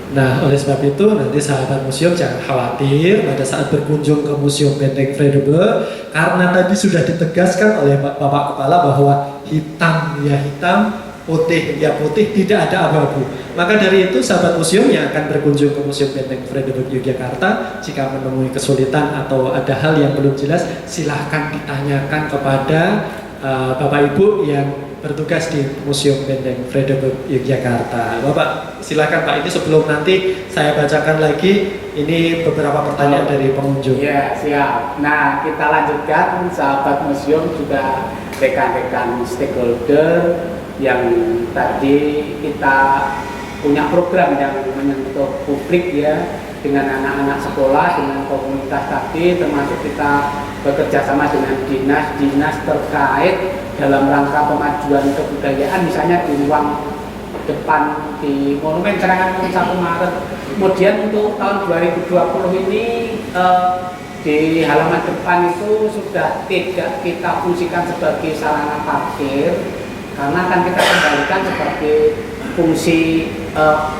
Nah, oleh sebab itu nanti sahabat museum jangan khawatir pada saat berkunjung ke Museum Benteng Fredebel, karena tadi sudah ditegaskan oleh Bapak Kepala bahwa hitam ya hitam, putih ya putih, tidak ada abu-abu. Maka dari itu sahabat museum yang akan berkunjung ke Museum Benteng Fredebel Yogyakarta, jika menemui kesulitan atau ada hal yang belum jelas, silahkan ditanyakan kepada Bapak Ibu yang bertugas di Museum Benteng Fredebel Yogyakarta. Bapak, silakan Pak. Ini sebelum nanti saya bacakan lagi, ini beberapa pertanyaan dari pengunjung. Ya, siap. Nah, kita lanjutkan sahabat museum juga rekan-rekan stakeholder yang tadi kita punya program yang menyentuh publik ya, dengan anak-anak sekolah, dengan komunitas tadi, termasuk kita bekerja sama dengan dinas-dinas terkait dalam rangka pemajuan kebudayaan, misalnya di ruang depan di Monumen Serangan 1 Maret. Kemudian untuk tahun 2020 ini di halaman depan itu sudah tidak kita fungsikan sebagai sarana parkir, karena akan kita kembalikan sebagai fungsi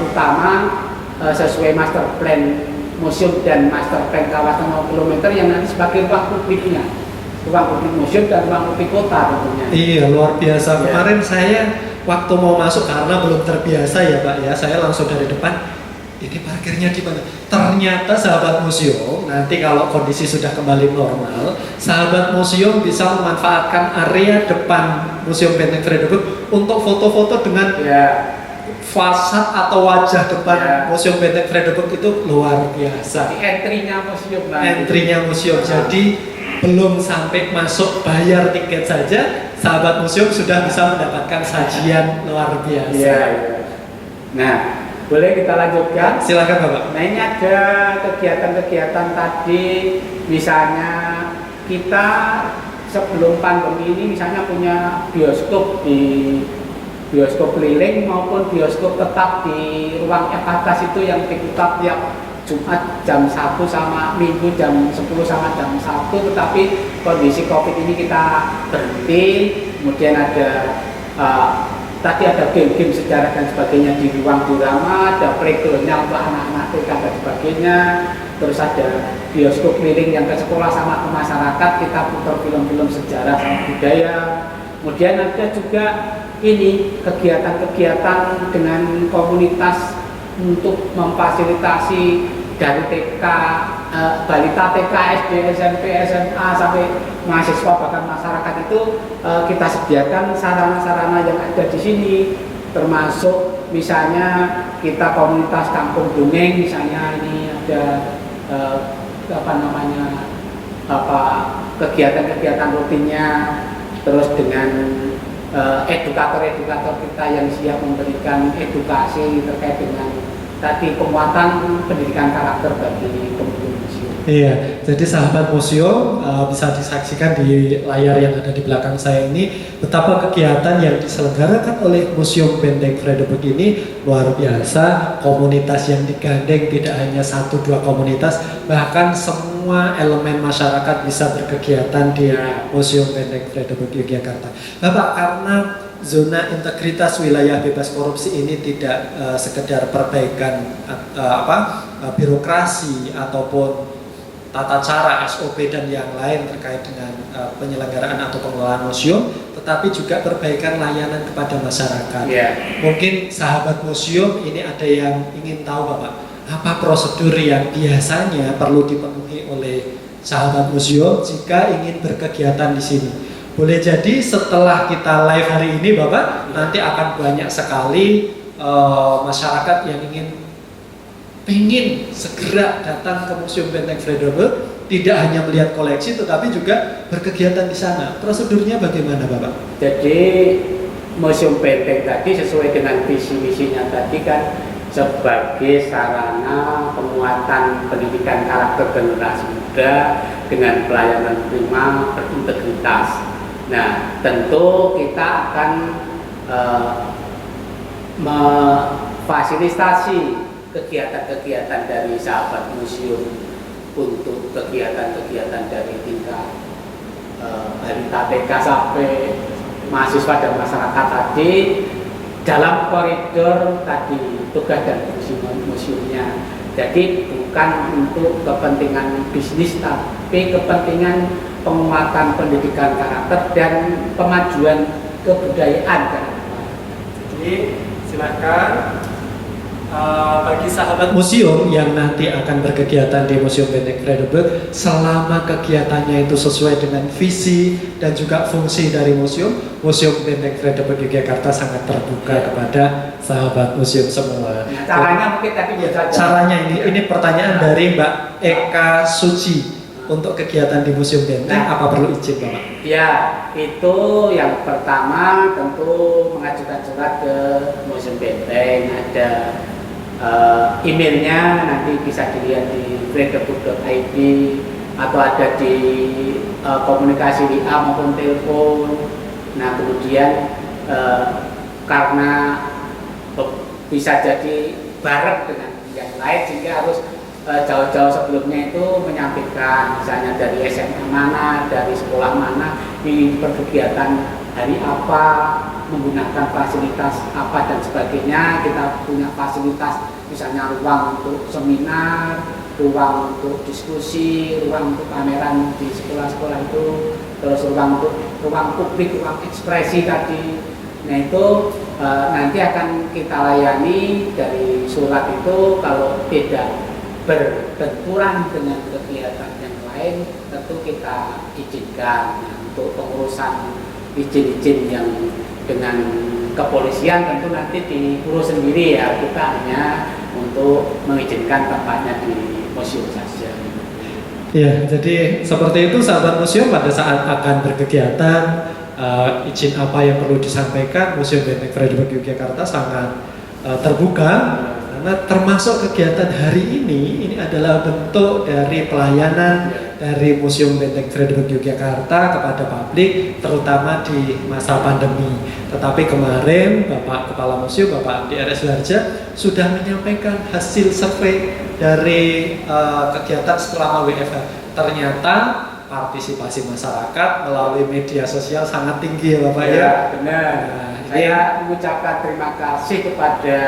utama sesuai master plan museum dan master plan kawasan 0 km yang nanti sebagai ruang publiknya, ruang publik museum dan ruang publik kota tentunya. Iya, luar biasa. Ya. Kemarin saya waktu mau masuk karena belum terbiasa ya Pak ya, saya langsung dari depan, ini parkirnya di mana? Ternyata sahabat museum, nanti kalau kondisi sudah kembali normal, sahabat museum bisa memanfaatkan area depan Museum Benteng Fredebel untuk foto-foto dengan fasad atau wajah depan Museum Benteng Fredebel itu luar biasa. Di entry-nya museum. Entry-nya museum. Jadi belum sampai masuk bayar tiket saja, sahabat museum sudah bisa mendapatkan sajian luar biasa. Iya. Nah, boleh kita lanjutkan? Silakan Bapak. Nah, ini ada kegiatan-kegiatan tadi, misalnya kita sebelum pandemi ini misalnya punya bioskop di bioskop keliling maupun bioskop tetap di ruang FHKS itu yang diputar tiap Jumat jam 1 sama Minggu jam 10 sama jam 1, tetapi kondisi Covid ini kita berhenti. Kemudian ada tadi ada game-game sejarah dan sebagainya di ruang drama, ada playgroundnya untuk anak-anak TK dan sebagainya, terus ada bioskop keliling yang ke sekolah sama ke masyarakat, kita putar film-film sejarah sama budaya. Kemudian ada juga ini kegiatan-kegiatan dengan komunitas untuk memfasilitasi dari TK, balita TK, SD, SMP, SMA sampai mahasiswa bahkan masyarakat itu kita sediakan sarana-sarana yang ada di sini, termasuk misalnya kita komunitas kampung dongeng, misalnya ini ada kegiatan-kegiatan rutinnya, terus dengan edukator-edukator kita yang siap memberikan edukasi terkait dengan tadi penguatan pendidikan karakter bagi pengunjung museum. Iya, jadi sahabat museum bisa disaksikan di layar yang ada di belakang saya ini betapa kegiatan yang diselenggarakan oleh Museum Benteng Fredebel ini luar biasa. Komunitas yang digandeng tidak hanya 1-2 komunitas, bahkan semua elemen masyarakat bisa berkegiatan di Museum Benteng Fredebel Yogyakarta. Bapak, karena zona integritas wilayah bebas korupsi ini tidak sekedar perbaikan birokrasi ataupun tata cara SOP dan yang lain terkait dengan penyelenggaraan atau pengelolaan museum, tetapi juga perbaikan layanan kepada masyarakat. Mungkin sahabat museum ini ada yang ingin tahu Bapak, apa prosedur yang biasanya perlu dipenuhi oleh sahabat museum jika ingin berkegiatan di sini? Boleh jadi setelah kita live hari ini Bapak, nanti akan banyak sekali masyarakat yang ingin segera datang ke Museum Benteng Fredebel, tidak hanya melihat koleksi tetapi juga berkegiatan di sana. Prosedurnya bagaimana Bapak? Jadi Museum Benteng tadi sesuai dengan visi-misinya tadi kan sebagai sarana penguatan pendidikan karakter generasi muda dengan pelayanan prima berintegritas. Nah, tentu kita akan memfasilitasi kegiatan-kegiatan dari sahabat museum untuk kegiatan-kegiatan dari tingkat balita TK sampai mahasiswa dan masyarakat tadi dalam koridor tadi tugas dan fungsi museumnya. Jadi bukan untuk kepentingan bisnis, tapi kepentingan penguatan pendidikan karakter dan pemajuan kebudayaan. Jadi silakan bagi sahabat museum yang nanti akan berkegiatan di Museum Benteng Vredenburg, selama kegiatannya itu sesuai dengan visi dan juga fungsi dari museum, Museum Benteng Vredenburg Yogyakarta sangat terbuka kepada sahabat museum semua. Nah, caranya mungkin tadi biasa saja. Caranya ini pertanyaan dari Mbak Eka Suci. Untuk kegiatan di Museum Benteng, apa perlu izin, Bapak? Ya, itu yang pertama tentu mengajukan surat ke Museum Benteng. Ada emailnya, nanti bisa dilihat di vredenburg.id atau ada di komunikasi WA maupun telepon. Nah, kemudian karena bisa jadi bareng dengan yang lain, sehingga harus jauh-jauh sebelumnya itu menyampaikan, misalnya dari SMA mana, dari sekolah mana, ingin berkegiatan hari apa, menggunakan fasilitas apa dan sebagainya. Kita punya fasilitas, misalnya ruang untuk seminar, ruang untuk diskusi, ruang untuk pameran di sekolah-sekolah itu, terus ruang publik, ruang ekspresi tadi. Nah itu nanti akan kita layani dari surat itu. Kalau tidak berbenturan dengan kegiatan yang lain, tentu kita izinkan. Nah, untuk pengurusan izin-izin yang dengan kepolisian tentu nanti diurus sendiri ya, kita hanya untuk mengizinkan tempatnya di museum saja. Ya, jadi seperti itu sahabat museum, pada saat akan berkegiatan, izin apa yang perlu disampaikan, Museum Benteng Vredenburg Yogyakarta sangat terbuka. Karena termasuk kegiatan hari ini adalah bentuk dari pelayanan dari Museum Benteng Vredenburg Yogyakarta kepada publik, terutama di masa pandemi. Tetapi kemarin Bapak Kepala Museum, Bapak Andi R.S. Suharja, sudah menyampaikan hasil survei dari kegiatan selama WFH. Ternyata partisipasi masyarakat melalui media sosial sangat tinggi ya Bapak ya. Benar. Nah, saya mengucapkan terima kasih kepada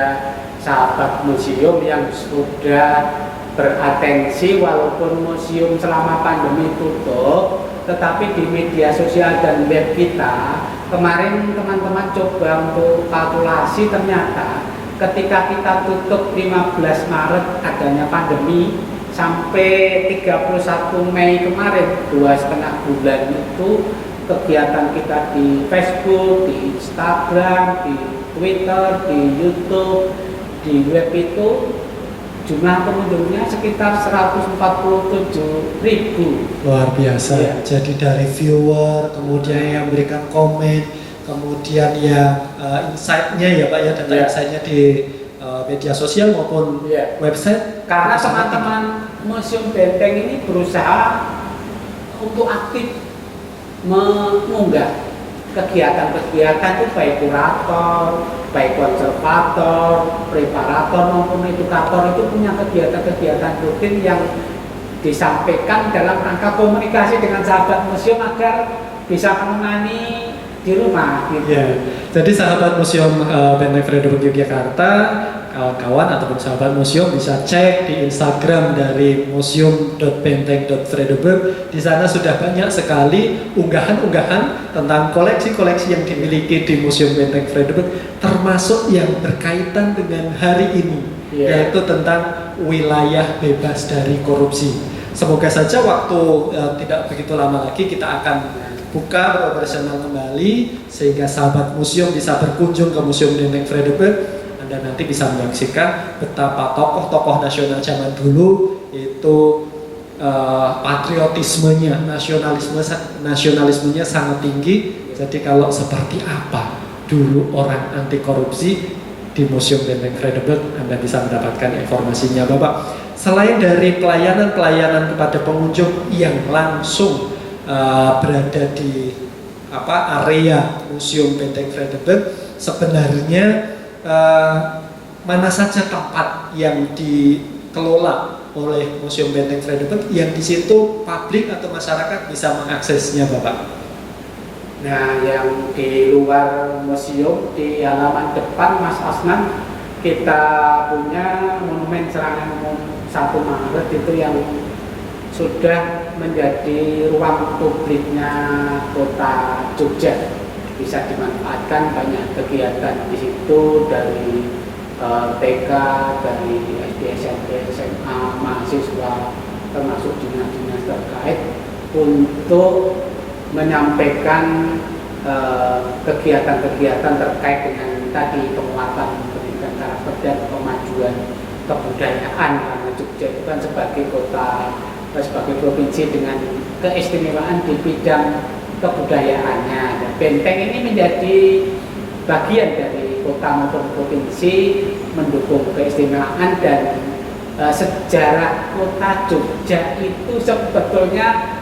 sahabat museum yang sudah beratensi, walaupun museum selama pandemi tutup, tetapi di media sosial dan web kita kemarin teman-teman coba untuk kalkulasi, ternyata ketika kita tutup 15 Maret adanya pandemi sampai 31 Mei kemarin, 2,5 bulan itu kegiatan kita di Facebook, di Instagram, di Twitter, di YouTube, di web itu jumlah pengunjungnya sekitar 147.000. Luar biasa. Ya. Jadi dari viewer, kemudian yang memberikan komen, kemudian yang insight-nya ya Pak ya, data insight-nya di media sosial maupun website. Karena teman-teman Museum Benteng ini berusaha untuk aktif mengunggah kegiatan-kegiatan itu, baik kurator, baik konservator, preparator maupun edukator itu punya kegiatan-kegiatan rutin yang disampaikan dalam rangka komunikasi dengan sahabat museum agar bisa menemani di rumah. Gitu. Ya, jadi sahabat Museum Benteng Vredenburg Yogyakarta, kawan-kawan ataupun sahabat museum bisa cek di Instagram dari museum.benteng.vredenburg. Di sana sudah banyak sekali unggahan-unggahan tentang koleksi-koleksi yang dimiliki di Museum Benteng Vredenburg, termasuk yang berkaitan dengan hari ini, yaitu tentang wilayah bebas dari korupsi. Semoga saja waktu tidak begitu lama lagi kita akan buka beroperasional kembali, sehingga sahabat museum bisa berkunjung ke Museum Benteng Vredenburg. Anda nanti bisa menyaksikan betapa tokoh-tokoh nasional zaman dulu itu patriotismenya, nasionalismenya sangat tinggi. Jadi kalau seperti apa dulu orang anti korupsi di Museum Benteng Vredenburg, Anda bisa mendapatkan informasinya Bapak. Selain dari pelayanan kepada pengunjung yang langsung berada di area Museum Benteng Vredenburg, sebenarnya mana saja tempat yang dikelola oleh Museum Benteng Vredenburg yang di situ publik atau masyarakat bisa mengaksesnya Bapak? Nah, yang di luar museum di halaman depan Mas Asnan kita punya monumen serangan umum 1 Maret itu yang sudah menjadi ruang publiknya kota Jogja, bisa dimanfaatkan, banyak kegiatan di situ dari TK, dari SD, SMP, SMA, mahasiswa, termasuk dinas-dinas terkait untuk menyampaikan kegiatan-kegiatan terkait dengan tadi penguatan pendidikan karakter dan pemajuan kebudayaan, karena Jogja itu kan sebagai kota, sebagai provinsi dengan keistimewaan di bidang kebudayaannya. Dan Benteng ini menjadi bagian dari kota maupun provinsi, mendukung keistimewaan dan sejarah kota Jogja itu sebetulnya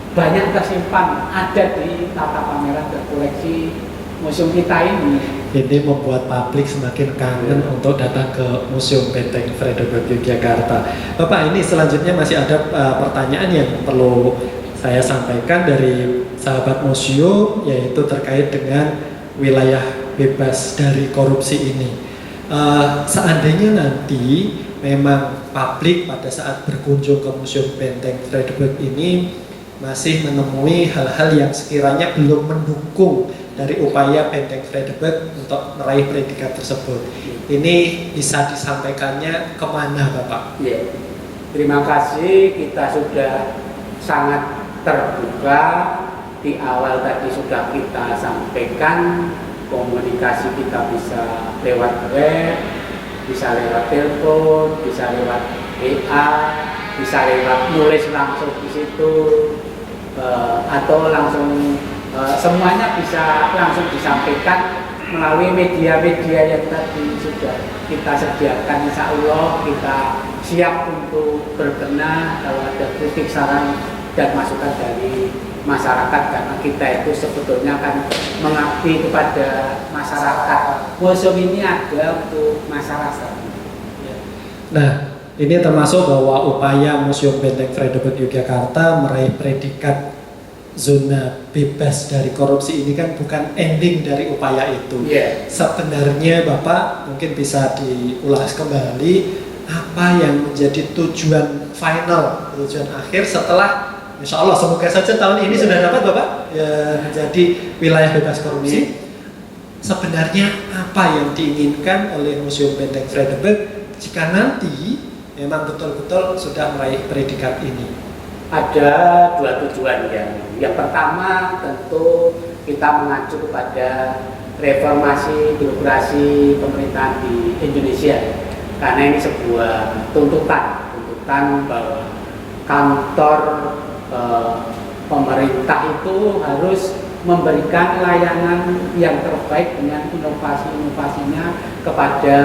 banyak tersimpan, ada di tata pameran dan koleksi museum kita ini. Ini membuat publik semakin kangen untuk datang ke Museum Benteng Frederick Yogyakarta. Bapak, ini selanjutnya masih ada pertanyaan yang perlu saya sampaikan dari sahabat museum, yaitu terkait dengan wilayah bebas dari korupsi ini. Seandainya nanti memang publik pada saat berkunjung ke Museum Benteng Frederick ini masih menemui hal-hal yang sekiranya belum mendukung dari upaya Benteng Frederick untuk meraih predikat tersebut, ini bisa disampaikannya kemana, Bapak? Ya, terima kasih. Kita sudah sangat terbuka. Di awal tadi sudah kita sampaikan, komunikasi kita bisa lewat web, bisa lewat telepon, bisa lewat WA, bisa lewat nulis langsung di situ, atau langsung semuanya bisa langsung disampaikan melalui media-media yang tadi sudah kita sediakan. Insya Allah kita siap untuk berbenah kalau ada kritik, saran dan masukan dari masyarakat, karena kita itu sebetulnya kan mengabdi kepada masyarakat. Museum ini ada untuk masyarakat. Nah, ini termasuk bahwa upaya Museum Benteng Frederick Yogyakarta meraih predikat zona bebas dari korupsi ini kan bukan ending dari upaya itu. Sebenarnya Bapak mungkin bisa diulas kembali apa yang menjadi tujuan final, tujuan akhir setelah insya Allah semoga saja tahun ini sudah dapat Bapak ya, menjadi wilayah bebas korupsi. Sebenarnya apa yang diinginkan oleh Museum Benteng Frederick jika nanti memang betul-betul sudah meraih predikat ini? Ada 2 tujuan ya. Yang pertama tentu kita mengacu kepada reformasi birokrasi pemerintahan di Indonesia, karena ini sebuah tuntutan bahwa kantor pemerintah itu harus memberikan layanan yang terbaik dengan inovasi-inovasinya kepada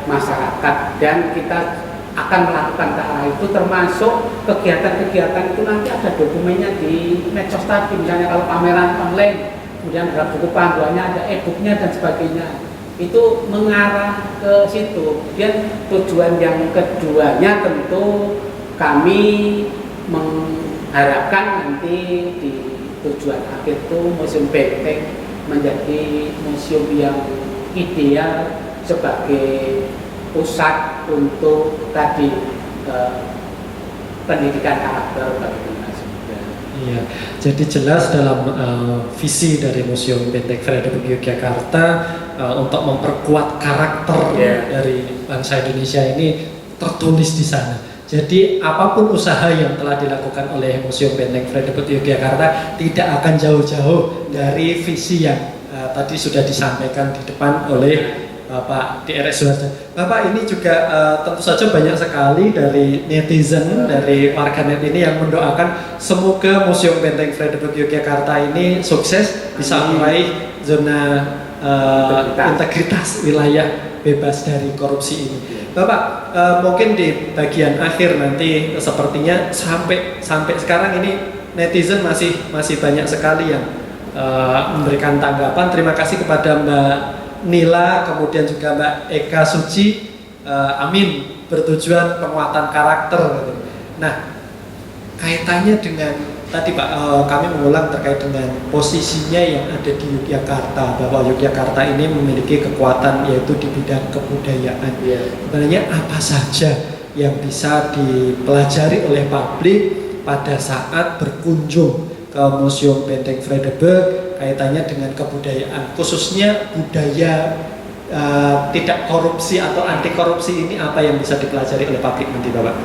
masyarakat, dan kita akan melakukan ke arah itu, termasuk kegiatan-kegiatan itu nanti ada dokumennya di medsos tadi, misalnya kalau pameran online, kemudian ada buku panduannya, ada e-booknya dan sebagainya, itu mengarah ke situ. Kemudian tujuan yang keduanya tentu kami mengharapkan nanti di tujuan akhir itu Museum Benteng menjadi museum yang ideal sebagai pusat untuk tadi pendidikan karakter bagi generasi muda. Iya, jadi jelas dalam visi dari Museum Benteng Frederick Yogyakarta untuk memperkuat karakter dari bangsa Indonesia ini tertulis di sana. Jadi apapun usaha yang telah dilakukan oleh Museum Benteng Frederick Yogyakarta tidak akan jauh-jauh dari visi yang tadi sudah disampaikan di depan oleh Bapak di RS Suharja. Bapak, ini juga tentu saja banyak sekali dari netizen, dari warganet ini yang mendoakan semoga Museum Benteng Frederick Yogyakarta ini sukses, bisa meraih zona integritas wilayah bebas dari korupsi ini. Bapak, mungkin di bagian akhir nanti sepertinya sampai sekarang ini netizen masih banyak sekali yang memberikan tanggapan. Terima kasih kepada Mbak Nila, kemudian juga Mbak Eka Suci, amin, bertujuan penguatan karakter. Nah, kaitannya dengan tadi Pak, kami mengulang terkait dengan posisinya yang ada di Yogyakarta, bahwa Yogyakarta ini memiliki kekuatan yaitu di bidang kebudayaan. Sebenarnya apa saja yang bisa dipelajari oleh publik pada saat berkunjung ke Museum Benteng Vredenburg kaitannya dengan kebudayaan, khususnya budaya tidak korupsi atau anti korupsi ini, apa yang bisa dipelajari oleh publik nanti Bapak?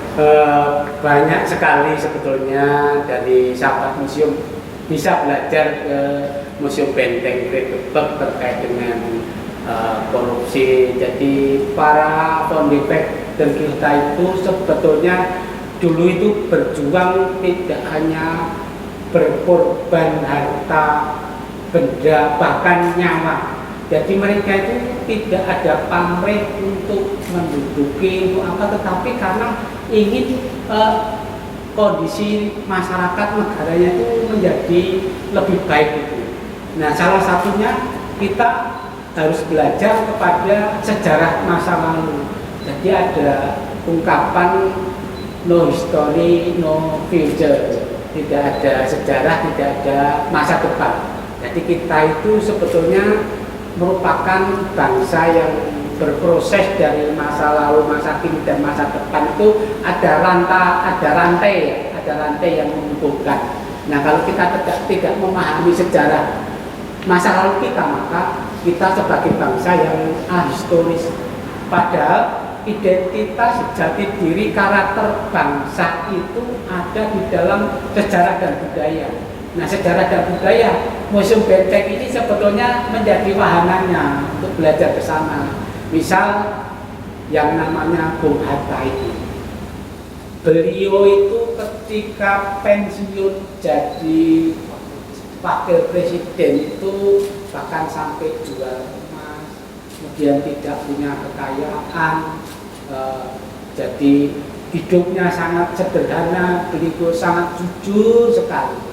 Banyak sekali sebetulnya dari sahabat museum bisa belajar ke Museum Benteng Vredenburg terkait dengan korupsi. Jadi para founder dan kita itu sebetulnya dulu itu berjuang tidak hanya berkorban harta, benda, bahkan nyawa. Jadi mereka itu tidak ada pamrih untuk menduduki untuk apa, tetapi karena ingin kondisi masyarakat negaranya itu menjadi lebih baik itu. Nah, salah satunya kita harus belajar kepada sejarah masa lalu. Jadi ada ungkapan no history, no future. Tidak ada sejarah, tidak ada masa depan. Jadi kita itu sebetulnya merupakan bangsa yang berproses dari masa lalu, masa kini dan masa depan. Itu ada rantai yang menghubungkan. Nah, kalau kita tidak memahami sejarah masa lalu kita, maka kita sebagai bangsa yang ahistoris. Padahal identitas jati diri karakter bangsa itu ada di dalam sejarah dan budaya. Nah, sejarah dan budaya Museum Benteng ini sebetulnya menjadi wahananya untuk belajar bersama. Misal yang namanya Bung Hatta itu, beliau itu ketika pensiun jadi wakil presiden itu bahkan sampai jual emas, kemudian tidak punya kekayaan, jadi hidupnya sangat sederhana, beliau sangat jujur sekali.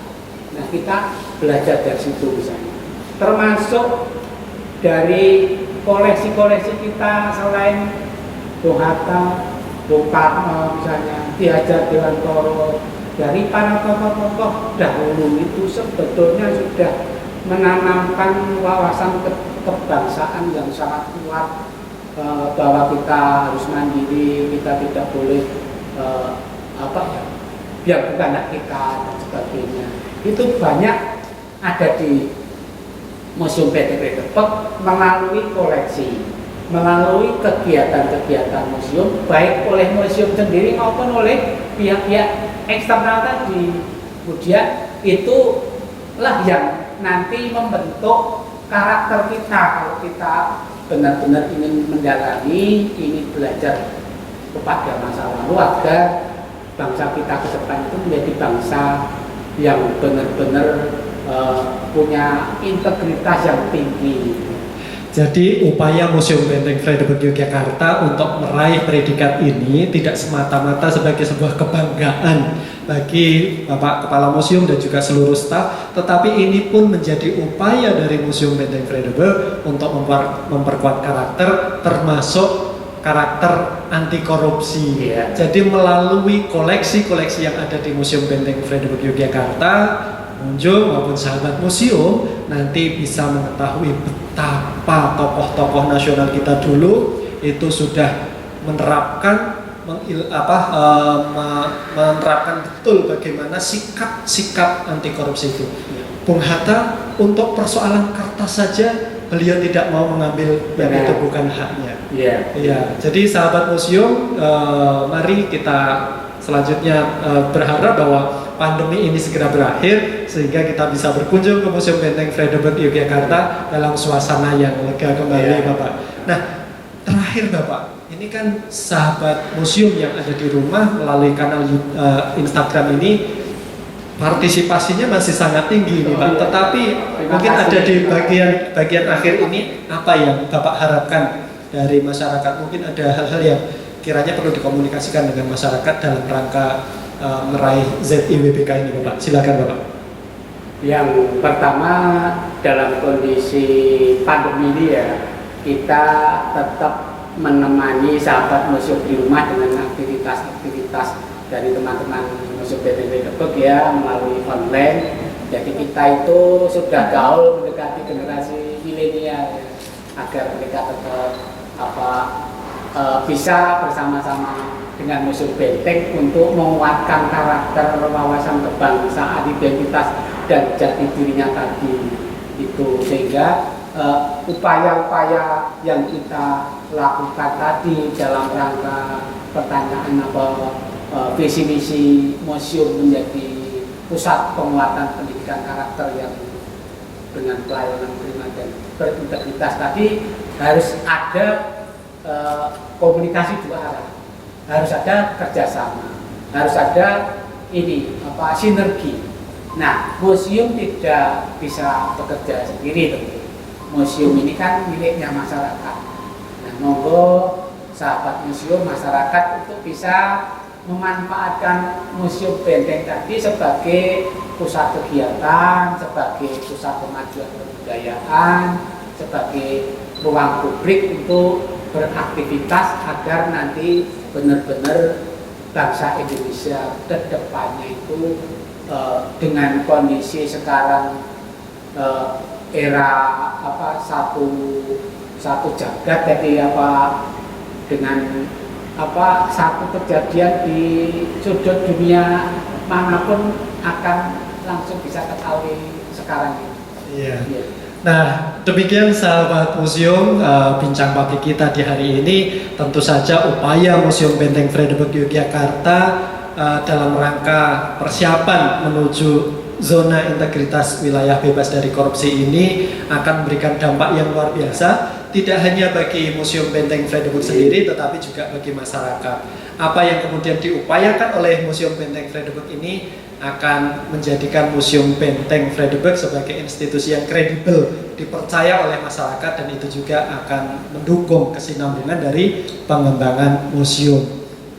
Nah, kita belajar dari situ misalnya. Termasuk dari koleksi-koleksi kita selain Bung Hatta, Bung Karno misalnya, Ki Hajar Dewantara, dari para tokoh-tokoh dahulu itu sebetulnya sudah menanamkan wawasan kebangsaan yang sangat kuat, bahwa kita harus mandiri, kita tidak boleh biar bukan hak kita dan sebagainya. Itu banyak ada di Museum Benteng Vredenburg melalui koleksi, melalui kegiatan-kegiatan museum, baik oleh museum sendiri maupun oleh pihak-pihak eksternal tadi. Kemudian itulah yang nanti membentuk karakter kita. Kalau kita benar-benar ingin mendalami, ingin belajar kepada masa lalu agar bangsa kita ke depan itu menjadi bangsa yang benar-benar punya integritas yang tinggi. Jadi upaya Museum Benteng Vredenburg Yogyakarta untuk meraih predikat ini tidak semata-mata sebagai sebuah kebanggaan bagi Bapak Kepala Museum dan juga seluruh staf, tetapi ini pun menjadi upaya dari Museum Benteng Vredenburg untuk memperkuat karakter, termasuk karakter anti korupsi. Jadi melalui koleksi-koleksi yang ada di Museum Benteng Vredenburg Yogyakarta, pengunjung maupun sahabat museum nanti bisa mengetahui betapa tokoh-tokoh nasional kita dulu itu sudah menerapkan menerapkan betul bagaimana sikap anti korupsi itu. Bung Hatta untuk persoalan kertas saja beliau tidak mau mengambil yang itu bukan haknya. Jadi sahabat museum, mari kita selanjutnya berharap bahwa pandemi ini segera berakhir sehingga kita bisa berkunjung ke Museum Benteng Vredenburg Yogyakarta dalam suasana yang lega kembali, Bapak. Nah, terakhir Bapak, ini kan sahabat museum yang ada di rumah melalui kanal Instagram ini partisipasinya masih sangat tinggi nih Pak. Tetapi mungkin ada di bagian akhir ini apa yang Bapak harapkan dari masyarakat? Mungkin ada hal-hal yang kiranya perlu dikomunikasikan dengan masyarakat dalam rangka meraih ZIWBK ini Bapak. Silakan Bapak. Yang pertama, dalam kondisi pandemi ini ya, kita tetap menemani sahabat museum di rumah dengan aktivitas-aktivitas dari teman-teman Museum Benteng Fredericksburg ya melalui online. Jadi kita itu sudah gaul mendekati generasi milenial ya, agar mereka tetap bisa bersama-sama dengan Museum Benteng untuk menguatkan karakter, wawasan kebangsaan, identitas dan jati dirinya tadi itu, sehingga upaya-upaya yang kita lakukan tadi dalam rangka pertanyaan visi misi museum menjadi pusat penguatan pendidikan karakter yang dengan pelayanan prima dan berintegritas tadi, harus ada komunikasi dua arah, harus ada kerjasama, harus ada sinergi. Nah, museum tidak bisa bekerja sendiri tentu. Museum ini kan miliknya masyarakat. Nah, monggo sahabat museum, masyarakat untuk bisa memanfaatkan Museum Benteng tadi sebagai pusat kegiatan, sebagai pusat kemajuan kebudayaan, sebagai ruang publik untuk beraktivitas agar nanti benar-benar bangsa Indonesia ke depannya itu dengan kondisi sekarang era satu jagat, jadi dengan satu kejadian di sudut dunia manapun akan langsung bisa ketahui sekarang ini. Iya. Yeah. Nah, demikian sahabat museum, bincang publik kita di hari ini. Tentu saja upaya Museum Benteng Fredericksburg Yogyakarta dalam rangka persiapan menuju zona integritas wilayah bebas dari korupsi ini akan memberikan dampak yang luar biasa, tidak hanya bagi Museum Benteng Fredericksburg sendiri, tetapi juga bagi masyarakat. Apa yang kemudian diupayakan oleh Museum Benteng Fredericksburg ini akan menjadikan Museum Benteng Fredericksburg sebagai institusi yang kredibel, dipercaya oleh masyarakat, dan itu juga akan mendukung kesinambungan dari pengembangan museum,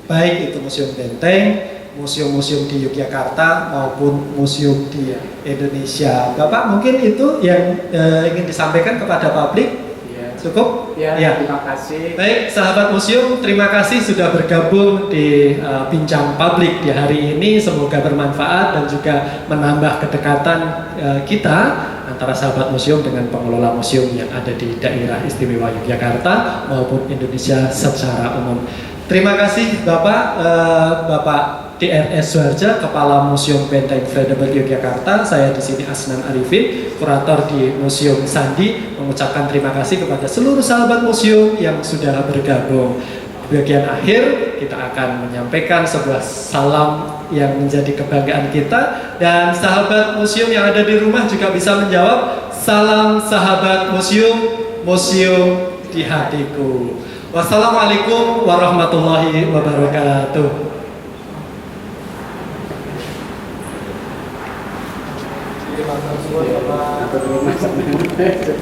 baik itu Museum Benteng, museum-museum di Yogyakarta maupun museum di Indonesia. Bapak, mungkin itu yang ingin disampaikan kepada publik. Cukup? Ya, terima kasih. Baik, sahabat museum, terima kasih sudah bergabung di bincang publik di hari ini. Semoga bermanfaat dan juga menambah kedekatan kita antara sahabat museum dengan pengelola museum yang ada di daerah istimewa Yogyakarta maupun Indonesia secara umum. Terima kasih Bapak DRS Suharja, Kepala Museum Benteng Fredericksburg Yogyakarta. Saya di sini Asnan Arifin, kurator di Museum Sandi, mengucapkan terima kasih kepada seluruh sahabat museum yang sudah bergabung. Di bagian akhir kita akan menyampaikan sebuah salam yang menjadi kebanggaan kita, dan sahabat museum yang ada di rumah juga bisa menjawab. Salam sahabat museum, museum di hatiku. Wassalamualaikum warahmatullahi wabarakatuh. Terima kasih.